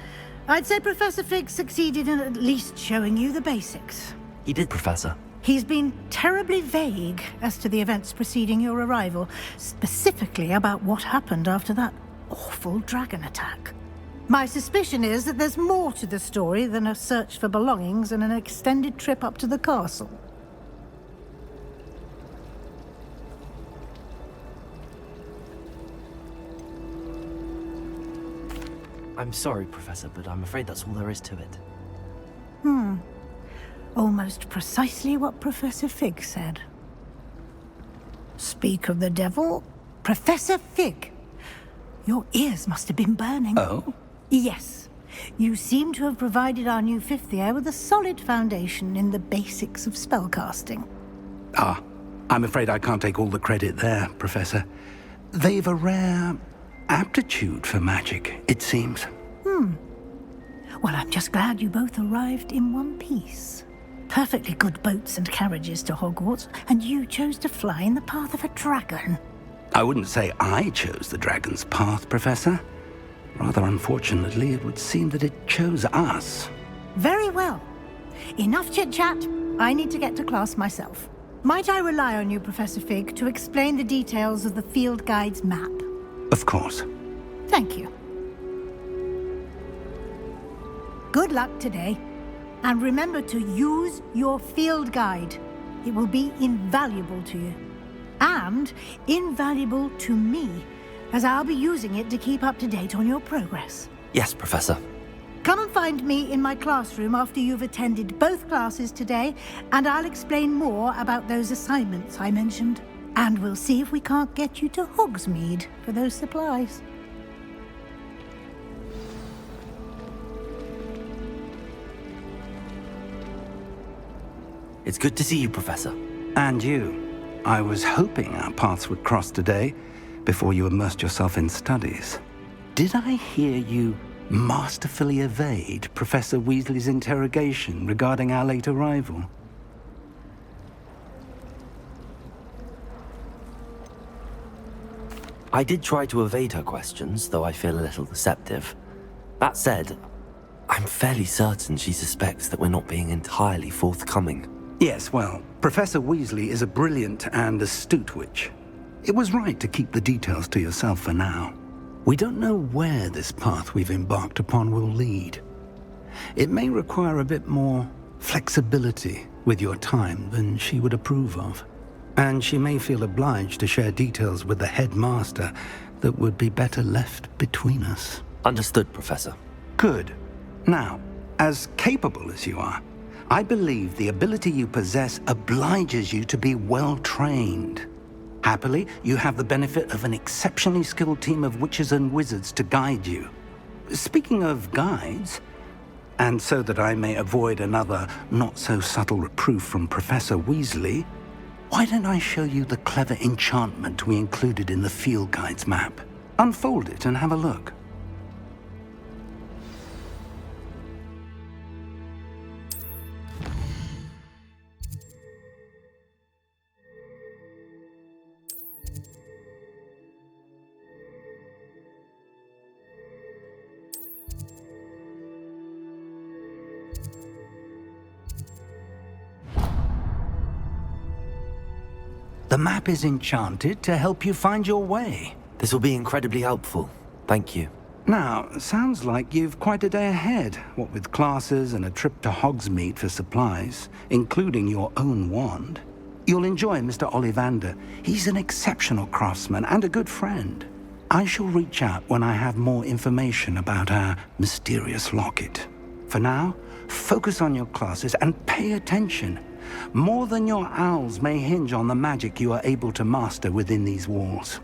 I'd say Professor Fig succeeded in at least showing you the basics. He did, Professor. He's been terribly vague as to the events preceding your arrival, specifically about what happened after that awful dragon attack. My suspicion is that there's more to the story than a search for belongings and an extended trip up to the castle. I'm sorry, Professor, but I'm afraid that's all there is to it. Almost precisely what Professor Fig said. Speak of the devil, Professor Fig. Your ears must have been burning. Oh? Yes. You seem to have provided our new fifth year with a solid foundation in the basics of spellcasting. I'm afraid I can't take all the credit there, Professor. They've a rare aptitude for magic, it seems. Well, I'm just glad you both arrived in one piece. Perfectly good boats and carriages to Hogwarts, and you chose to fly in the path of a dragon. I wouldn't say I chose the dragon's path, Professor. Rather unfortunately, it would seem that it chose us. Very well. Enough chit-chat. I need to get to class myself. Might I rely on you, Professor Fig, to explain the details of the field guide's map? Of course. Thank you. Good luck today. And remember to use your field guide. It will be invaluable to you. And invaluable to me, as I'll be using it to keep up to date on your progress. Yes, Professor. Come and find me in my classroom after you've attended both classes today, and I'll explain more about those assignments I mentioned. And we'll see if we can't get you to Hogsmeade for those supplies. It's good to see you, Professor. And you. I was hoping our paths would cross today, before you immersed yourself in studies. Did I hear you masterfully evade Professor Weasley's interrogation regarding our late arrival? I did try to evade her questions, though I feel a little deceptive. That said, I'm fairly certain she suspects that we're not being entirely forthcoming. Yes, well, Professor Weasley is a brilliant and astute witch. It was right to keep the details to yourself for now. We don't know where this path we've embarked upon will lead. It may require a bit more flexibility with your time than she would approve of. And she may feel obliged to share details with the headmaster that would be better left between us. Understood, Professor. Good. Now, as capable as you are, I believe the ability you possess obliges you to be well trained. Happily, you have the benefit of an exceptionally skilled team of witches and wizards to guide you. Speaking of guides, and so that I may avoid another not-so-subtle reproof from Professor Weasley, why don't I show you the clever enchantment we included in the field guide's map? Unfold it and have a look. The map is enchanted to help you find your way. This will be incredibly helpful. Thank you. Now, sounds like you've quite a day ahead, what with classes and a trip to Hogsmeade for supplies, including your own wand. You'll enjoy Mr. Ollivander. He's an exceptional craftsman and a good friend. I shall reach out when I have more information about our mysterious locket. For now, focus on your classes and pay attention. More than your owls may hinge on the magic you are able to master within these walls.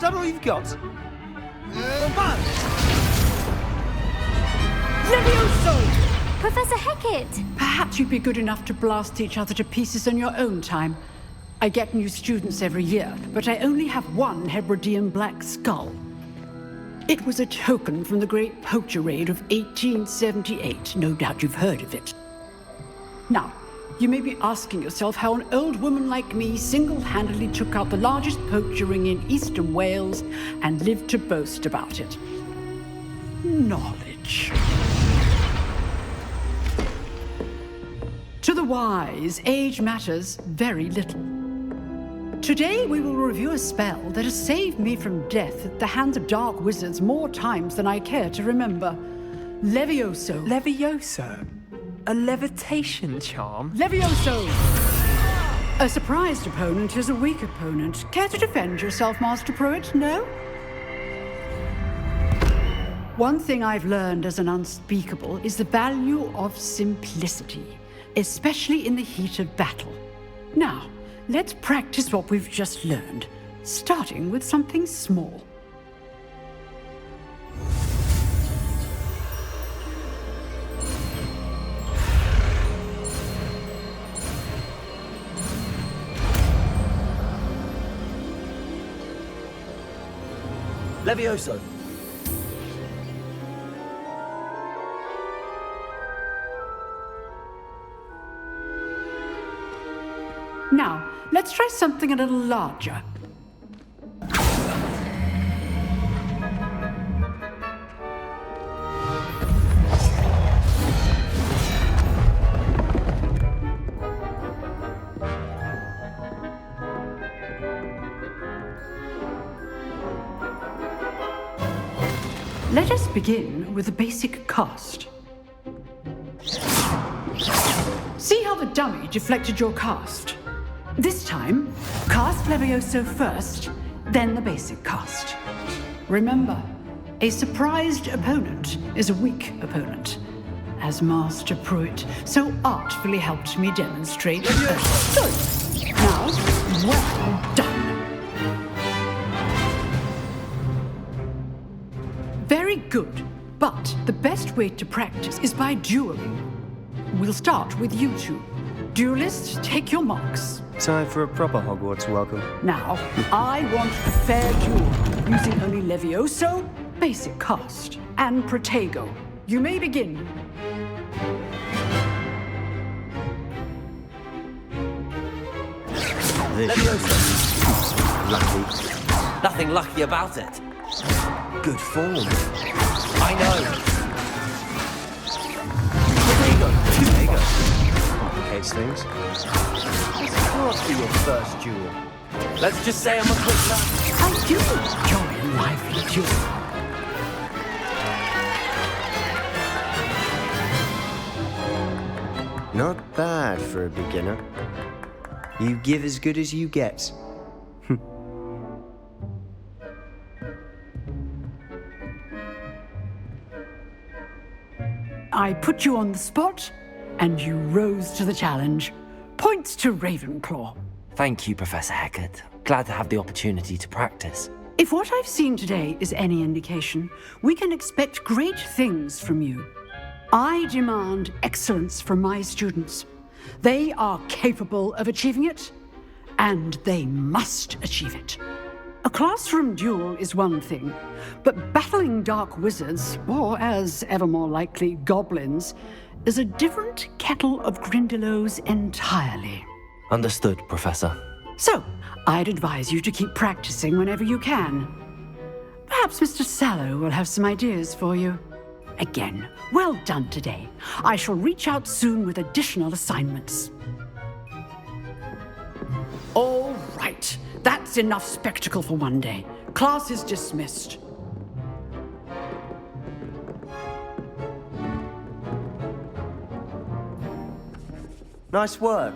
Is that all you've got? Levioso! Professor Hecat! Perhaps you'd be good enough to blast each other to pieces on your own time. I get new students every year, but I only have one Hebridean black skull. It was a token from the Great Poacher Raid of 1878. No doubt you've heard of it. Now, you may be asking yourself how an old woman like me single-handedly took out the largest poacher ring in eastern Wales and lived to boast about it. Knowledge. To the wise, age matters very little. Today we will review a spell that has saved me from death at the hands of dark wizards more times than I care to remember. Levioso. Levioso? A levitation charm? Levioso! A surprised opponent is a weak opponent. Care to defend yourself, Master Pruitt? No? One thing I've learned as an unspeakable is the value of simplicity, especially in the heat of battle. Now, let's practice what we've just learned, starting with something small. Levioso. Now, let's try something a little larger. Let us begin with the basic cast. See how the dummy deflected your cast? This time, cast Levioso first, then the basic cast. Remember, a surprised opponent is a weak opponent, as Master Pruitt so artfully helped me demonstrate. Good. Now, well done. Very good, but the best way to practice is by dueling. We'll start with you two. Duelists, take your marks. Time for a proper Hogwarts welcome. Now, I want a fair duel, using only Levioso, basic cast, and Protego. You may begin. Levioso. Lucky. Nothing lucky about it. Good form. I know. Protego. Complicates things. This can't be your first duel. Let's just say I'm a quick learner. I do enjoy a lively duel. Not bad for a beginner. You give as good as you get. I put you on the spot, and you rose to the challenge. Points to Ravenclaw. Thank you, Professor Hecat. Glad to have the opportunity to practice. If what I've seen today is any indication, we can expect great things from you. I demand excellence from my students. They are capable of achieving it, and they must achieve it. A classroom duel is one thing, but battling dark wizards, or as ever more likely, goblins, is a different kettle of Grindylows entirely. Understood, Professor. So, I'd advise you to keep practicing whenever you can. Perhaps Mr. Sallow will have some ideas for you. Again, well done today. I shall reach out soon with additional assignments. All right. That's enough spectacle for one day. Class is dismissed. Nice work.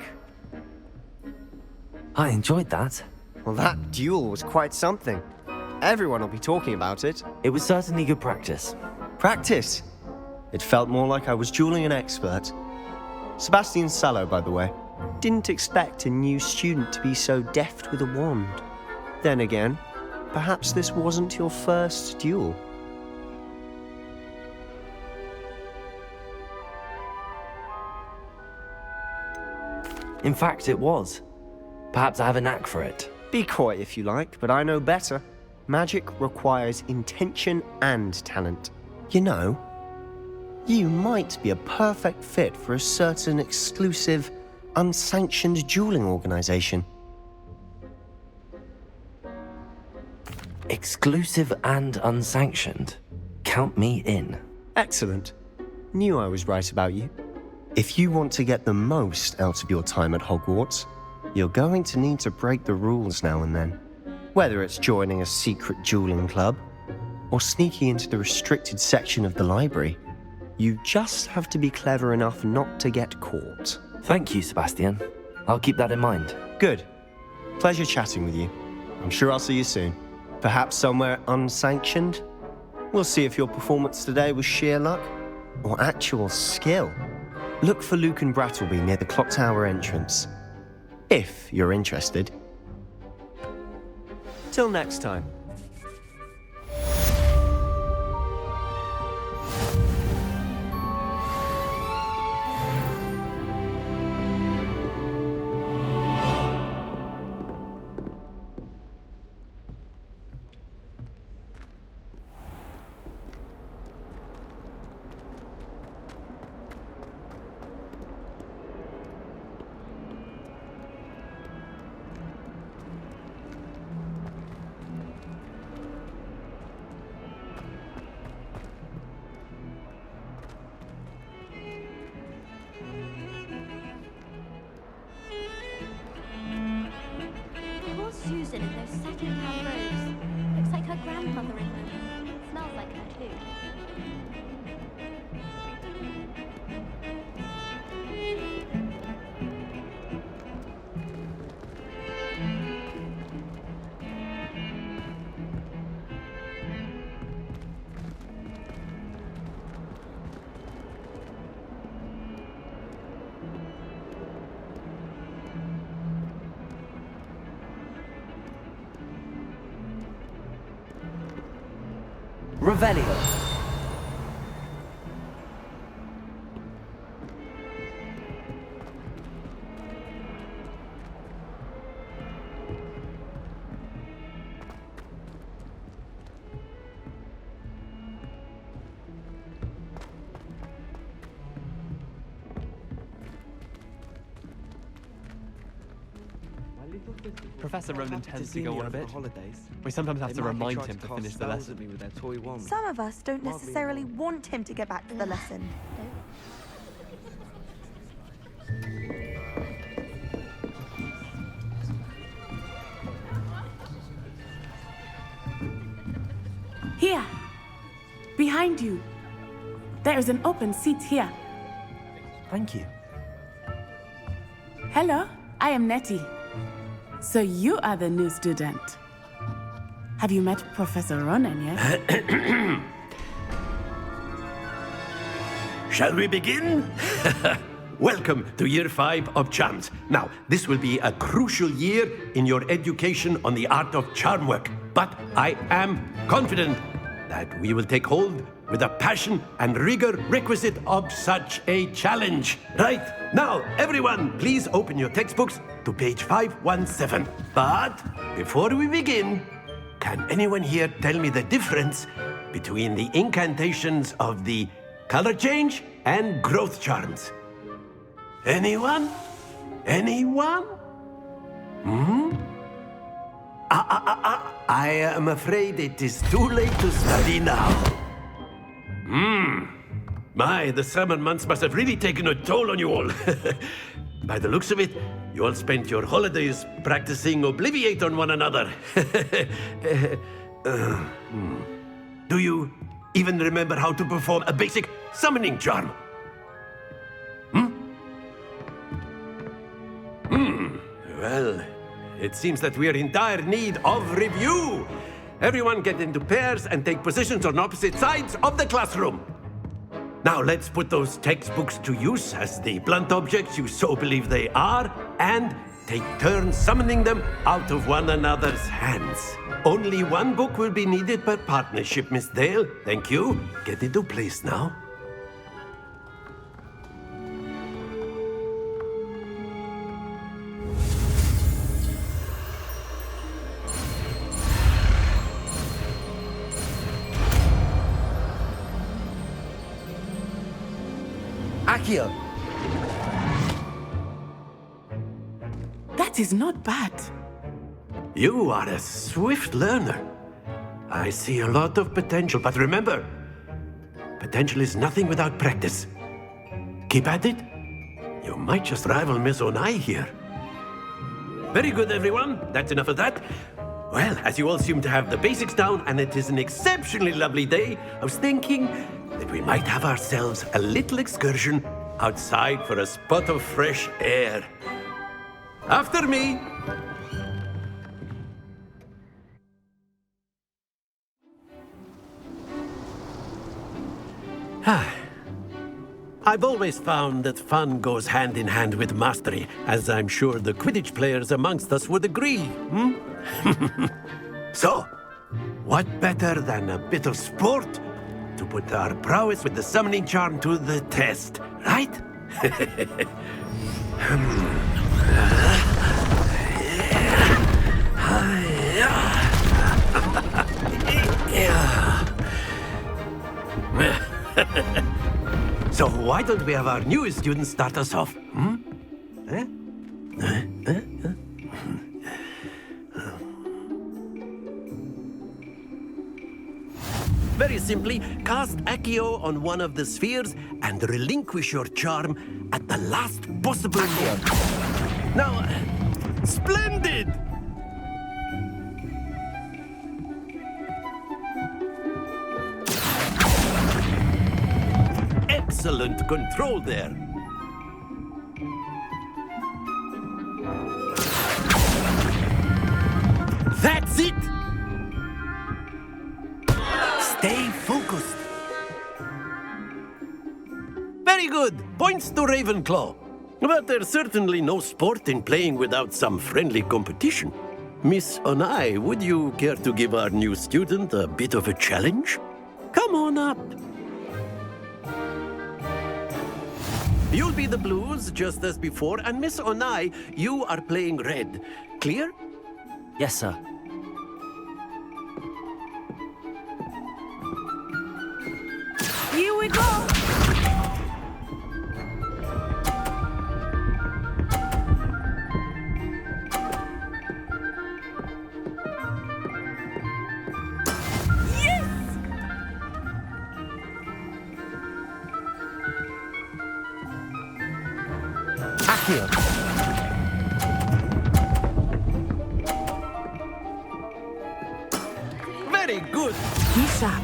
I enjoyed that. Well, that duel was quite something. Everyone will be talking about it. It was certainly good practice. Practice? It felt more like I was dueling an expert. Sebastian Sallow, by the way. Didn't expect a new student to be so deft with a wand. Then again, perhaps this wasn't your first duel. In fact, it was. Perhaps I have a knack for it. Be coy if you like, but I know better. Magic requires intention and talent. You know, you might be a perfect fit for a certain exclusive, unsanctioned dueling organization. Exclusive and unsanctioned? Count me in. Excellent. Knew I was right about you. If you want to get the most out of your time at Hogwarts, you're going to need to break the rules now and then. Whether it's joining a secret dueling club, or sneaking into the restricted section of the library, you just have to be clever enough not to get caught. Thank you, Sebastian. I'll keep that in mind. Good. Pleasure chatting with you. I'm sure I'll see you soon. Perhaps somewhere unsanctioned? We'll see if your performance today was sheer luck or actual skill. Look for Luke and Brattleby near the clock tower entrance, if you're interested. Till next time. Revelio. Professor Ronan tends to go on a bit. We sometimes have to remind him to finish the lesson. Some of us don't necessarily want him to get back to the lesson. Here, behind you. There is an open seat here. Thank you. Hello, I am Nettie. So you are the new student. Have you met Professor Ronan yet? Shall we begin? Welcome to Year 5 of Charms. Now, this will be a crucial year in your education on the art of charm work. But I am confident that we will take hold with the passion and rigor requisite of such a challenge. Right, now, everyone, please open your textbooks to page 517. But before we begin, can anyone here tell me the difference between the incantations of the color change and growth charms? Anyone? Anyone? I am afraid it is too late to study now. My, the summer months must have really taken a toll on you all. By the looks of it, you all spent your holidays practicing Obliviate on one another. Do you even remember how to perform a basic summoning charm? Well, it seems that we are in dire need of review. Everyone get into pairs and take positions on opposite sides of the classroom. Now let's put those textbooks to use as the blunt objects you so believe they are, and take turns summoning them out of one another's hands. Only one book will be needed per partnership, Miss Dale. Thank you. Get into place now. Accio. That is not bad. You are a swift learner. I see a lot of potential, but remember, potential is nothing without practice. Keep at it. You might just rival Miss Onai here. Very good, everyone. That's enough of that. Well, as you all seem to have the basics down, and it is an exceptionally lovely day, I was thinking that we might have ourselves a little excursion outside for a spot of fresh air. After me. I've always found that fun goes hand in hand with mastery, as I'm sure the Quidditch players amongst us would agree. So, what better than a bit of sport to put our prowess with the summoning charm to the test, right? So why don't we have our newest student start us off? Very simply, cast Accio on one of the spheres and relinquish your charm at the last possible moment. Now, splendid! Excellent control there. That's it! Stay focused. Very good. Points to Ravenclaw. But there's certainly no sport in playing without some friendly competition. Miss Onai, would you care to give our new student a bit of a challenge? Come on up. You'll be the blues, just as before, and Miss Onai, you are playing red. Clear? Yes, sir. Here we go! Accio. Very good. Be sharp.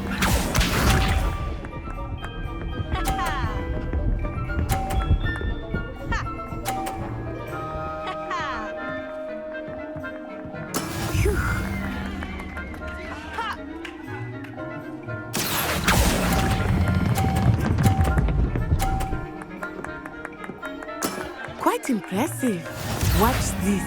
Quite impressive. Watch this.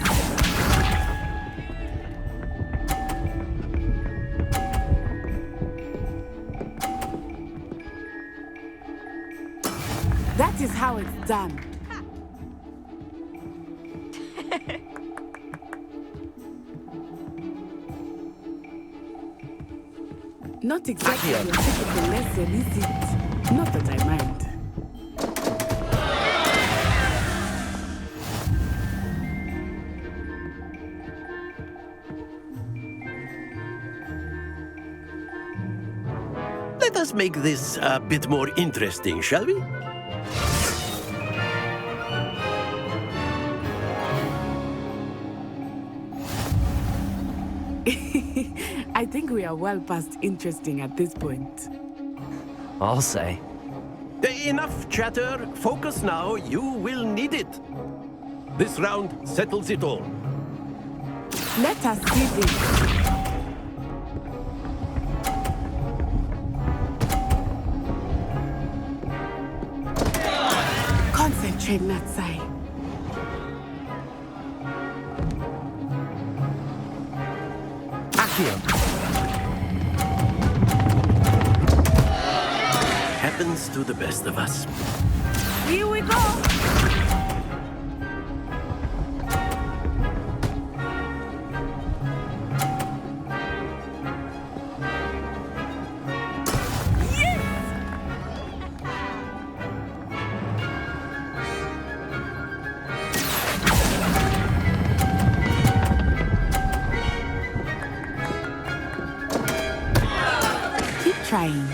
That is how it's done. Not exactly your typical lesson, is it? Not that I mind. Let us make this a bit more interesting, shall we? I think we are well past interesting at this point. I'll say. Enough chatter. Focus now. You will need it. This round settles it all. Let us see this. Concentrate, Natsai. Happens to the best of us. Here we go! Keep trying.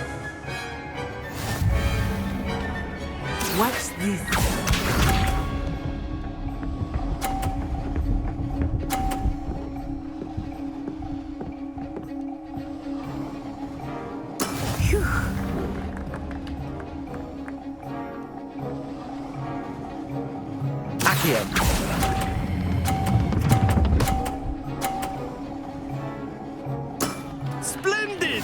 Watch this. Phew. Accio. Splendid!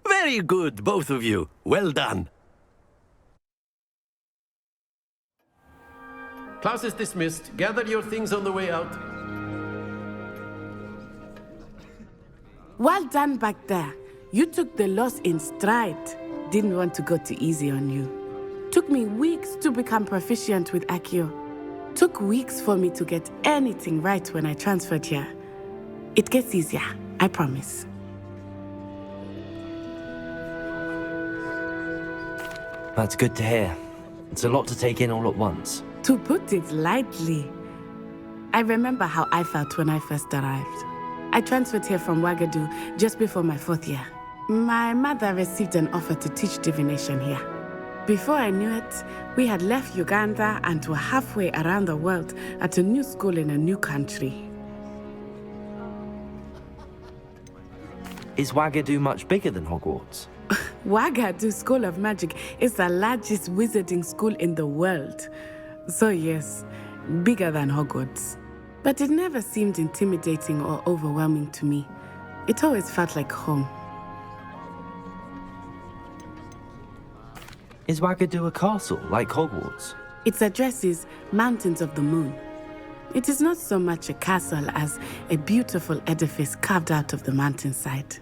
Very good, both of you. Well done. Class is dismissed. Gather your things on the way out. Well done back there. You took the loss in stride. Didn't want to go too easy on you. Took me weeks to become proficient with Accio. Took weeks for me to get anything right when I transferred here. It gets easier, I promise. That's good to hear. It's a lot to take in all at once. To put it lightly, I remember how I felt when I first arrived. I transferred here from Ouagadougou just before my 4th year. My mother received an offer to teach divination here. Before I knew it, we had left Uganda and were halfway around the world at a new school in a new country. Is Ouagadougou much bigger than Hogwarts? Ouagadougou School of Magic is the largest wizarding school in the world. So yes, bigger than Hogwarts. But it never seemed intimidating or overwhelming to me. It always felt like home. Is Ouagadougou a castle, like Hogwarts? Its address is Mountains of the Moon. It is not so much a castle as a beautiful edifice carved out of the mountainside.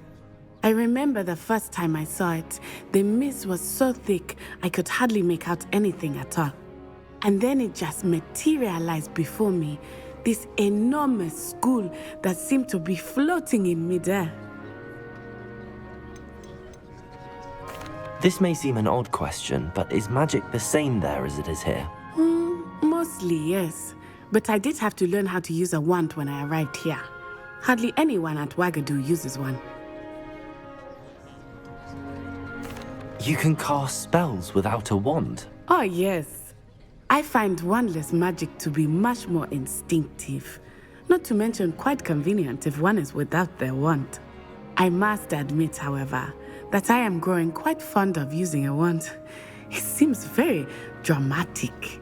I remember the first time I saw it, the mist was so thick I could hardly make out anything at all. And then it just materialized before me, this enormous school that seemed to be floating in midair. This may seem an odd question, but is magic the same there as it is here? Mostly, yes. But I did have to learn how to use a wand when I arrived here. Hardly anyone at Wagadu uses one. You can cast spells without a wand? Oh, yes. I find wandless magic to be much more instinctive. Not to mention quite convenient if one is without their wand. I must admit, however, that I am growing quite fond of using a wand. It seems very dramatic.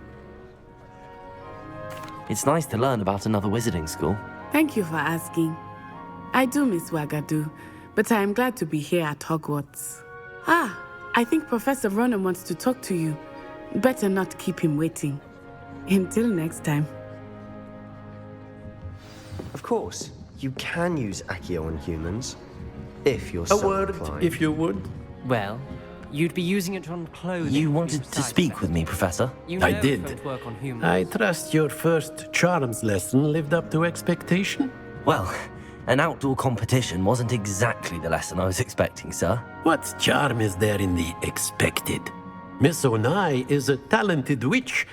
It's nice to learn about another wizarding school. Thank you for asking. I do miss Wagadu, but I am glad to be here at Hogwarts. I think Professor Ronan wants to talk to you. Better not keep him waiting. Until next time. Of course, you can use Accio on humans, if you're A so word, inclined. if you would. Well, you'd be using it on clothing. You wanted to speak with me, Professor? You know I it did. won't work on humans. I trust your first charms lesson lived up to expectation? Well, an outdoor competition wasn't exactly the lesson I was expecting, sir. What charm is there in the expected? Miss Onai is a talented witch.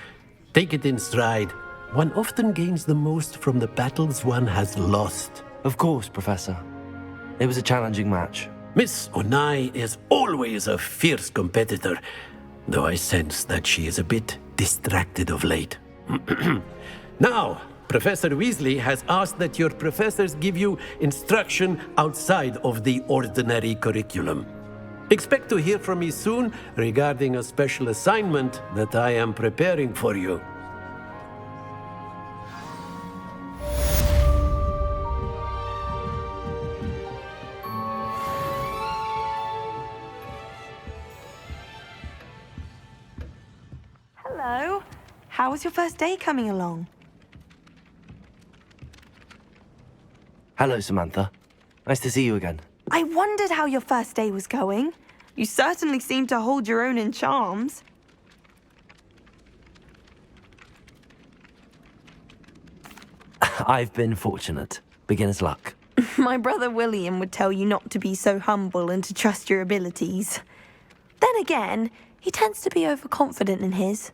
Take it in stride. One often gains the most from the battles one has lost. Of course, Professor. It was a challenging match. Miss Onai is always a fierce competitor, though I sense that she is a bit distracted of late. Now, Professor Weasley has asked that your professors give you instruction outside of the ordinary curriculum. Expect to hear from me soon regarding a special assignment that I am preparing for you. Hello. How was your first day coming along? Hello, Samantha. Nice to see you again. I wondered how your first day was going. You certainly seem to hold your own in charms. I've been fortunate. Beginner's luck. My brother William would tell you not to be so humble and to trust your abilities. Then again, he tends to be overconfident in his.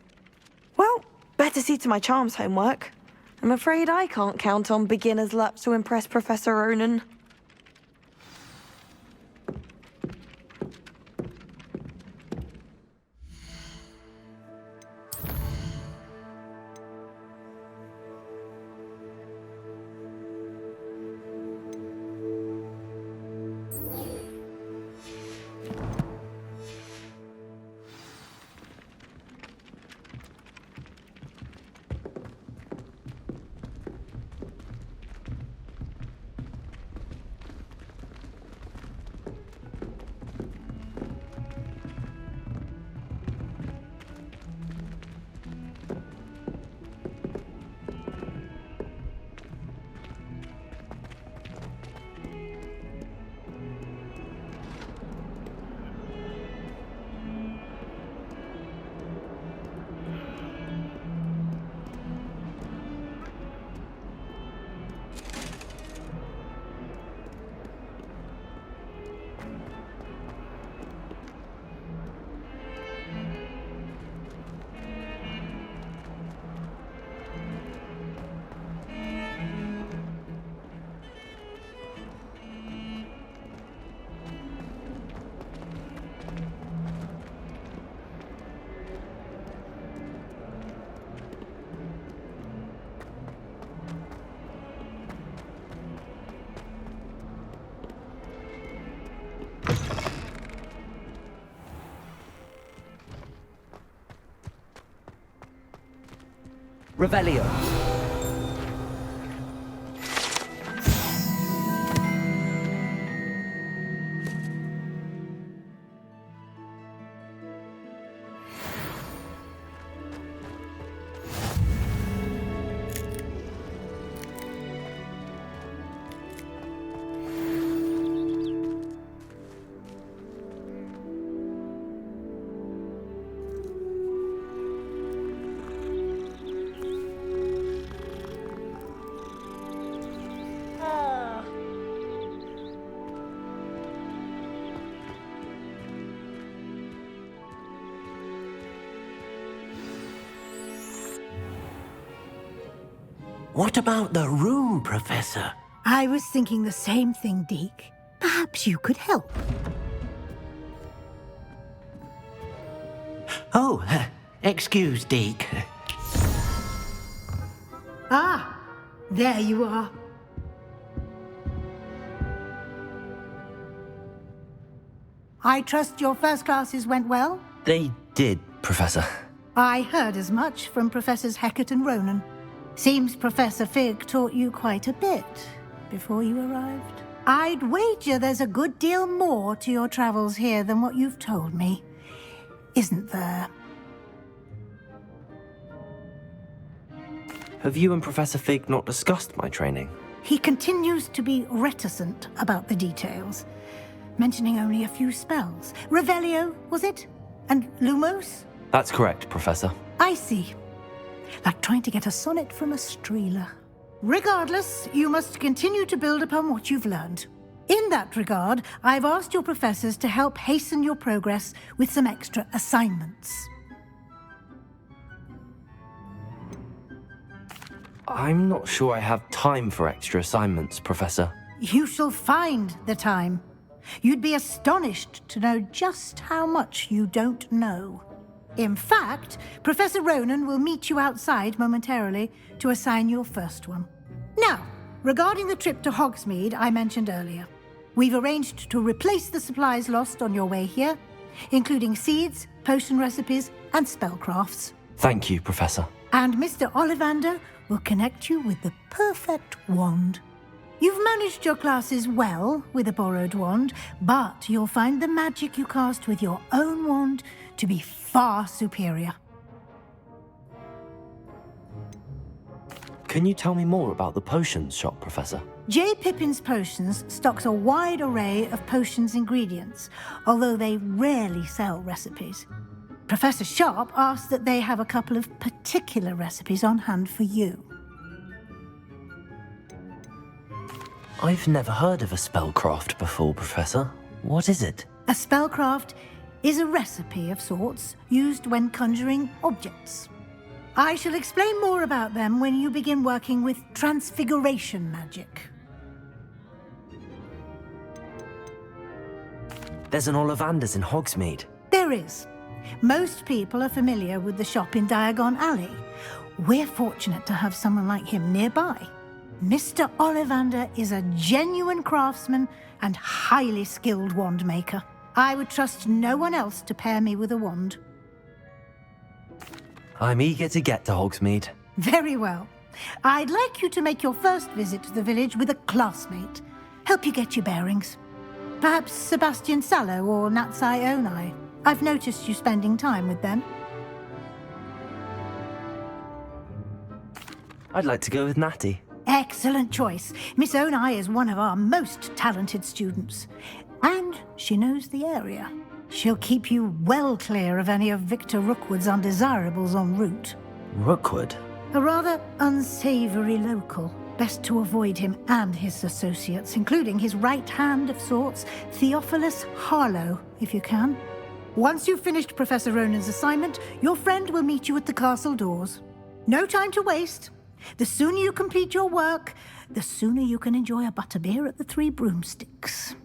Well, better see to my charms homework. I'm afraid I can't count on beginner's luck to impress Professor Ronan. Revelio. What about the room, Professor? I was thinking the same thing, Deke. Perhaps you could help. Oh, excuse, Deke. Ah, there you are. I trust your first classes went well? They did, Professor. I heard as much from Professors Hecat and Ronan. Seems Professor Fig taught you quite a bit before you arrived. I'd wager there's a good deal more to your travels here than what you've told me. Isn't there? Have you and Professor Fig not discussed my training? He continues to be reticent about the details, mentioning only a few spells. Revelio, was it? And Lumos? That's correct, Professor. I see. Like trying to get a sonnet from a streeler. Regardless, you must continue to build upon what you've learned. In that regard, I've asked your professors to help hasten your progress with some extra assignments. I'm not sure I have time for extra assignments, Professor. You shall find the time. You'd be astonished to know just how much you don't know. In fact, Professor Ronan will meet you outside momentarily to assign your first one. Now, regarding the trip to Hogsmeade I mentioned earlier, we've arranged to replace the supplies lost on your way here, including seeds, potion recipes, and spellcrafts. Thank you, Professor. And Mr. Ollivander will connect you with the perfect wand. You've managed your classes well with a borrowed wand, but you'll find the magic you cast with your own wand to be far superior. Can you tell me more about the potions shop, Professor? J. Pippin's Potions stocks a wide array of potions ingredients, although they rarely sell recipes. Professor Sharp asks that they have a couple of particular recipes on hand for you. I've never heard of a spellcraft before, Professor. What is it? A spellcraft is a recipe of sorts used when conjuring objects. I shall explain more about them when you begin working with transfiguration magic. There's an Ollivander's in Hogsmeade. There is. Most people are familiar with the shop in Diagon Alley. We're fortunate to have someone like him nearby. Mr. Ollivander is a genuine craftsman and highly skilled wand maker. I would trust no one else to pair me with a wand. I'm eager to get to Hogsmeade. Very well. I'd like you to make your first visit to the village with a classmate. Help you get your bearings. Perhaps Sebastian Sallow or Natsai Onai. I've noticed you spending time with them. I'd like to go with Natty. Excellent choice. Miss Onai is one of our most talented students. And she knows the area. She'll keep you well clear of any of Victor Rookwood's undesirables en route. Rookwood? A rather unsavory local. Best to avoid him and his associates, including his right hand of sorts, Theophilus Harlow, if you can. Once you've finished Professor Ronan's assignment, your friend will meet you at the castle doors. No time to waste. The sooner you complete your work, the sooner you can enjoy a butterbeer at the Three Broomsticks.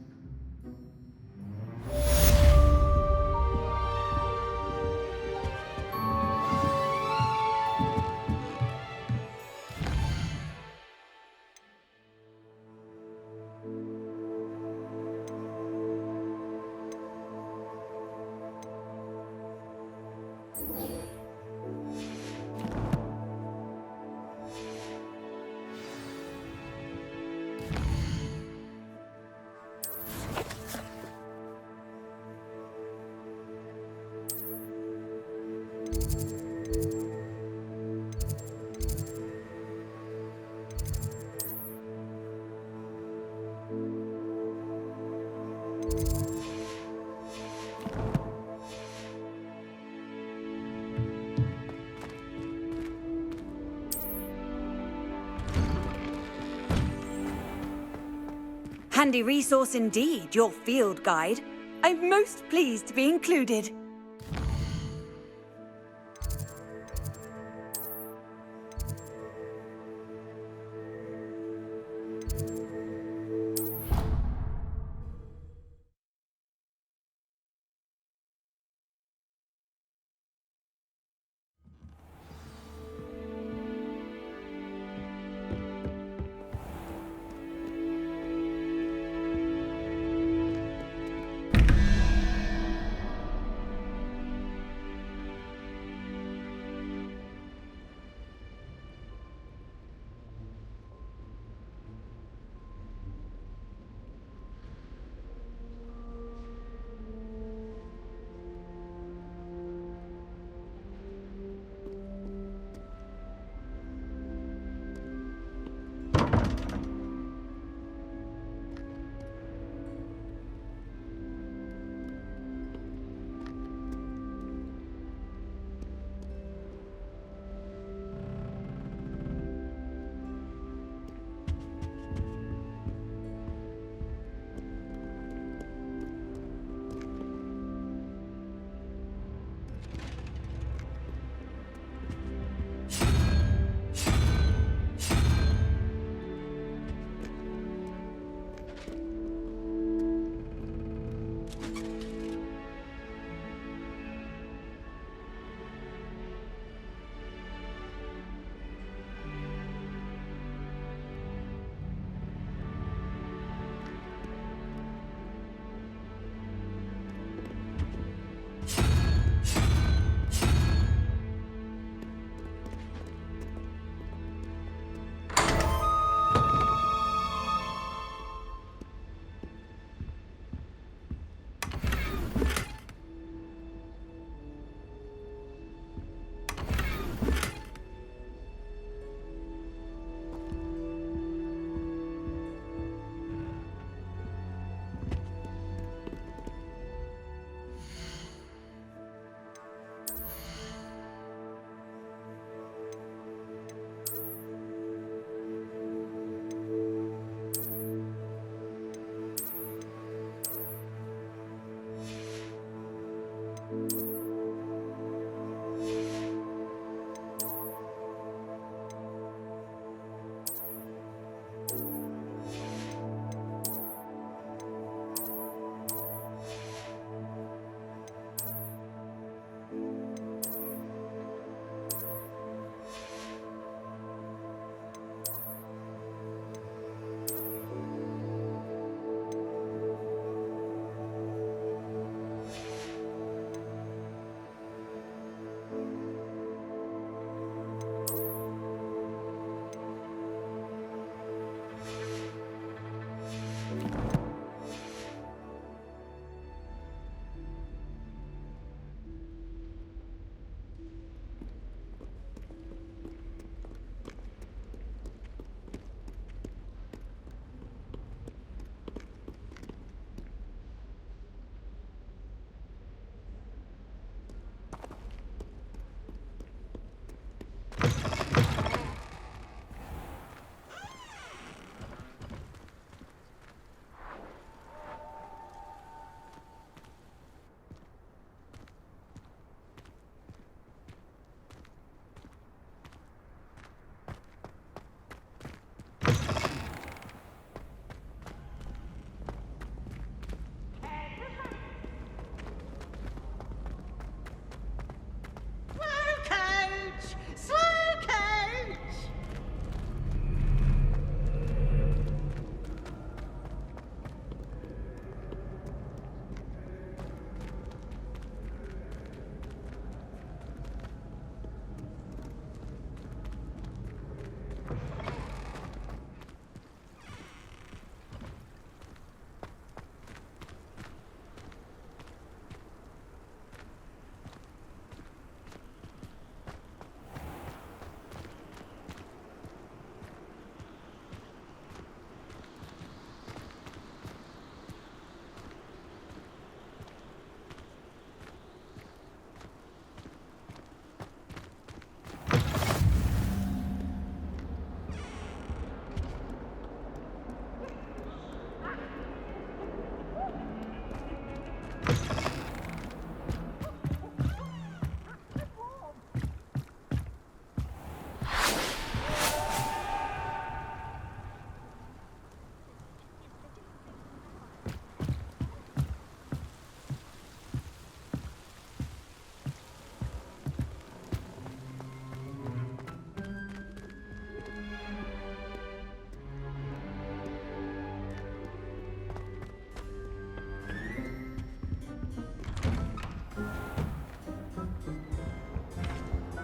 Handy resource indeed, your field guide. I'm most pleased to be included.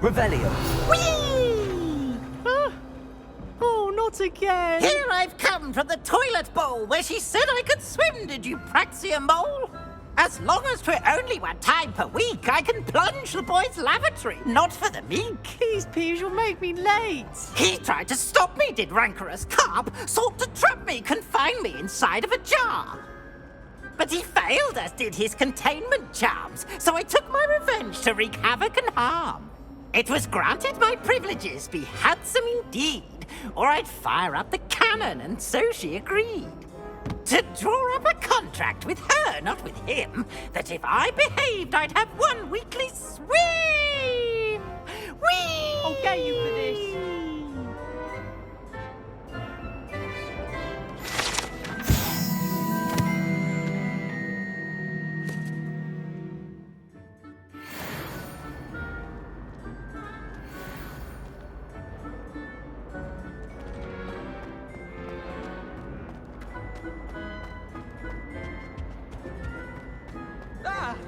Revelio. Whee! Oh, not again! Here I've come from the toilet bowl where she said I could swim, did you praxia mole? As long as for only 1 time per week, I can plunge the boy's lavatory, not for the meek. Please, Peeves, you'll make me late. He tried to stop me, did rancorous carp, sought to trap me, confine me inside of a jar. But he failed, as did his containment charms, so I took my revenge to wreak havoc and harm. It was granted my privileges be handsome indeed, or I'd fire up the cannon, and so she agreed. To draw up a contract with her, not with him, that if I behaved, I'd have 1 weekly swim! Whee! I'll get you for this.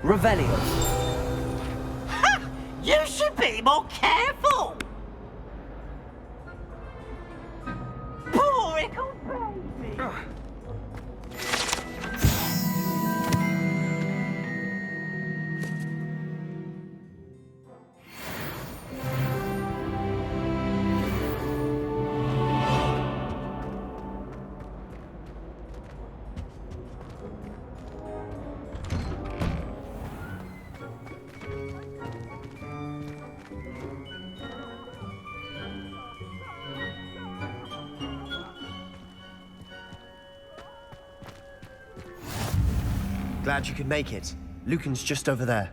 Revelio. Ha! You should be more careful! Poor ickle baby! Glad you could make it. Lucan's just over there.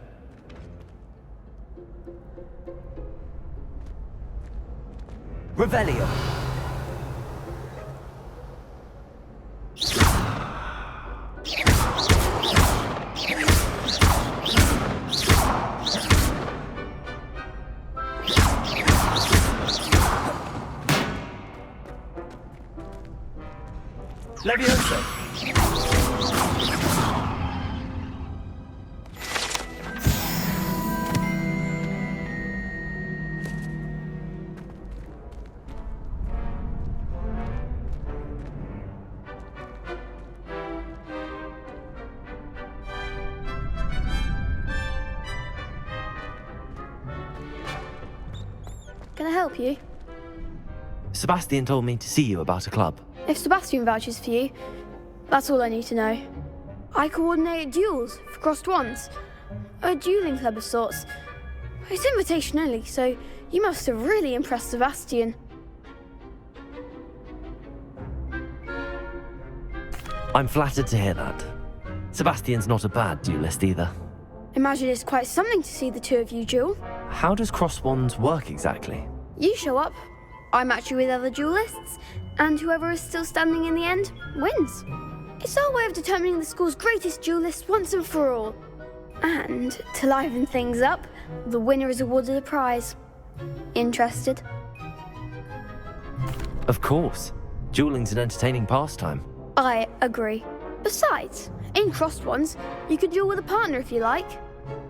Revelio. Levioso. Can I help you? Sebastian told me to see you about a club. If Sebastian vouches for you, that's all I need to know. I coordinate duels for crossed wands. A dueling club of sorts. It's invitation only, so you must have really impressed Sebastian. I'm flattered to hear that. Sebastian's not a bad duelist either. Imagine it's quite something to see the two of you duel. How does cross wands work exactly? You show up, I match you with other duelists, and whoever is still standing in the end wins. It's our way of determining the school's greatest duelist once and for all. And to liven things up, the winner is awarded a prize. Interested? Of course. Dueling's an entertaining pastime. I agree. Besides, in crossed ones, you could duel with a partner if you like.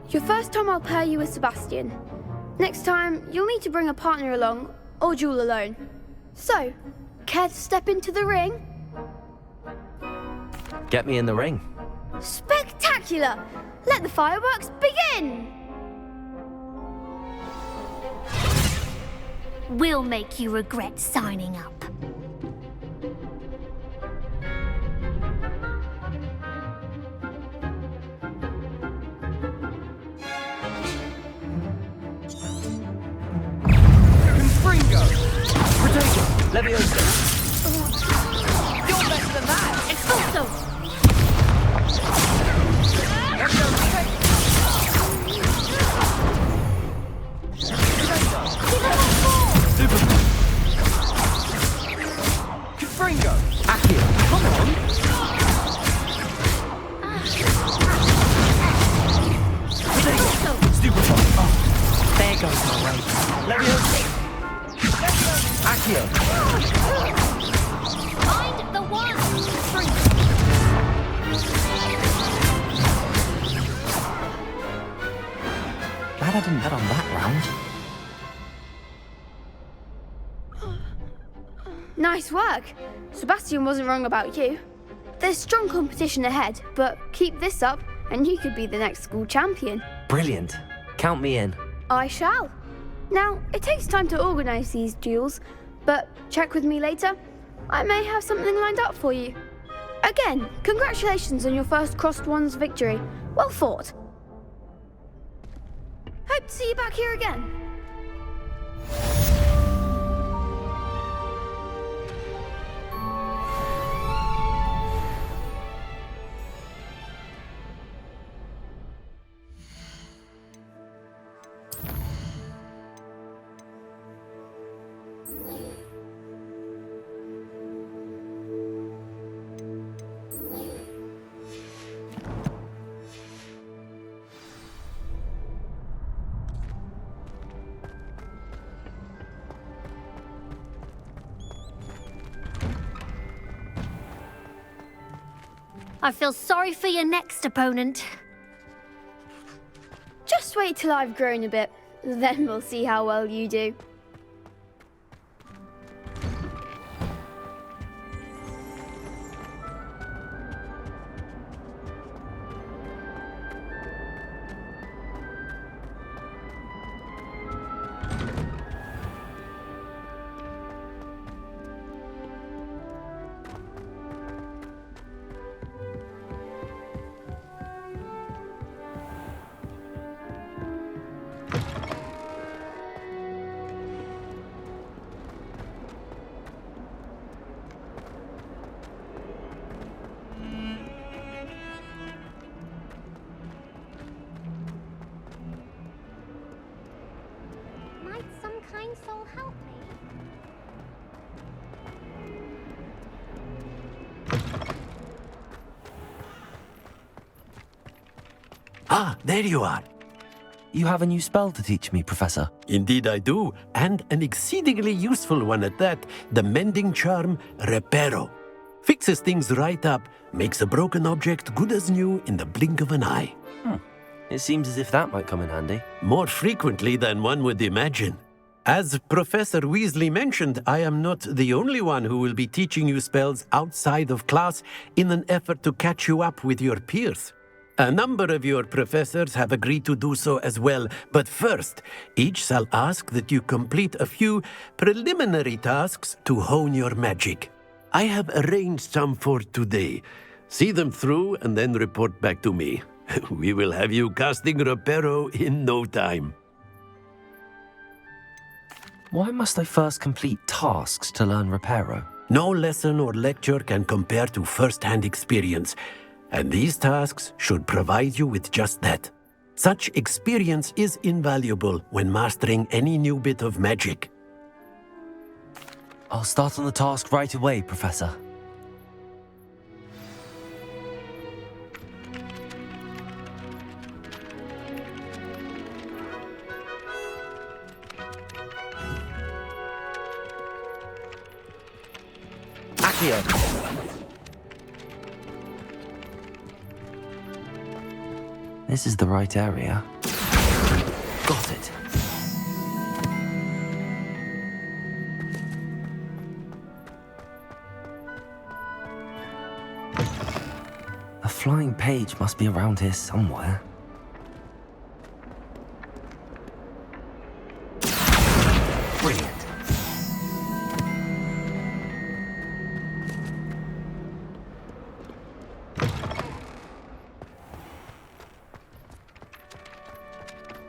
Your first time I'll pair you with Sebastian. Next time, you'll need to bring a partner along, or duel alone. So, care to step into the ring? Get me in the ring. Spectacular! Let the fireworks begin! We'll make you regret signing up. Leviosa. You're better than that! Expulso! Confringo. Accio. Come on. Stupefy. Oh, there goes my way. Leviosa. Accio. Find the one! Glad I didn't bet on that round. Nice work. Sebastian wasn't wrong about you. There's strong competition ahead, but keep this up and you could be the next school champion. Brilliant. Count me in. I shall. Now, it takes time to organise these duels, but check with me later. I may have something lined up for you. Again, congratulations on your first Crossed Wands victory. Well fought. Hope to see you back here again. I feel sorry for your next opponent. Just wait till I've grown a bit, then we'll see how well you do. Might some kind soul help me? Ah, there you are. You have a new spell to teach me, Professor. Indeed I do, and an exceedingly useful one at that. The mending charm, Reparo. Fixes things right up, makes a broken object good as new in the blink of an eye. It seems as if that might come in handy. More frequently than one would imagine. As Professor Weasley mentioned, I am not the only one who will be teaching you spells outside of class in an effort to catch you up with your peers. A number of your professors have agreed to do so as well, but first, each shall ask that you complete a few preliminary tasks to hone your magic. I have arranged some for today. See them through and then report back to me. We will have you casting Reparo in no time. Why must I first complete tasks to learn Reparo? No lesson or lecture can compare to first-hand experience, and these tasks should provide you with just that. Such experience is invaluable when mastering any new bit of magic. I'll start on the task right away, Professor. Accio! This is the right area. Got it. A flying page must be around here somewhere. Brilliant.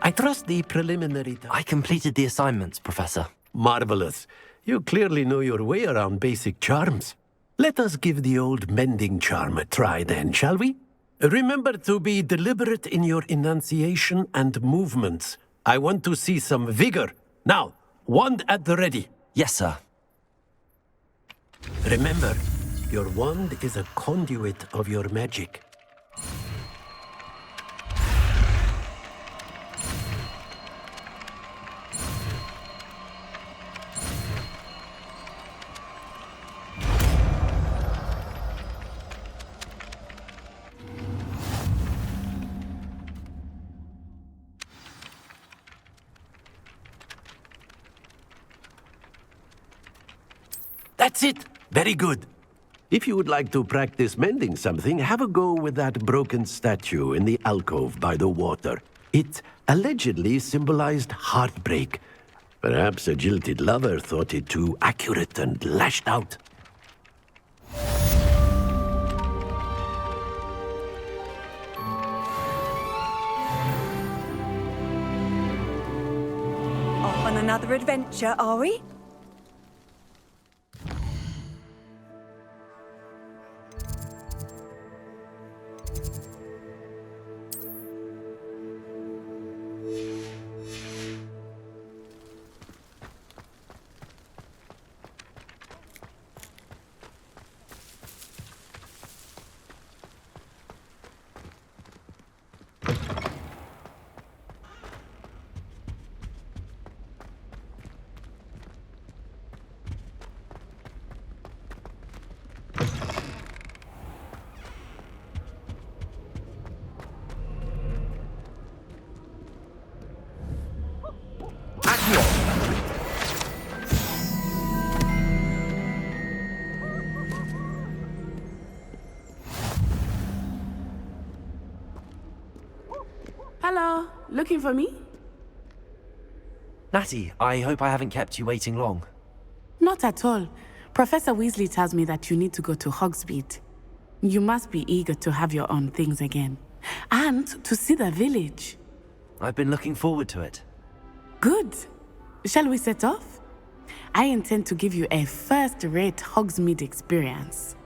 I trust the preliminary... I completed the assignments, Professor. Marvelous. You clearly know your way around basic charms. Let us give the old mending charm a try then, shall we? Remember to be deliberate in your enunciation and movements. I want to see some vigor. Now, wand at the ready. Yes, sir. Remember, your wand is a conduit of your magic. That's it. Very good. If you would like to practice mending something, have a go with that broken statue in the alcove by the water. It allegedly symbolized heartbreak. Perhaps a jilted lover thought it too accurate and lashed out. Off on another adventure, are we? Hello, looking for me? Natty, I hope I haven't kept you waiting long. Not at all. Professor Weasley tells me that you need to go to Hogsmeade. You must be eager to have your own things again. And to see the village. I've been looking forward to it. Good. Shall we set off? I intend to give you a first-rate Hogsmeade experience.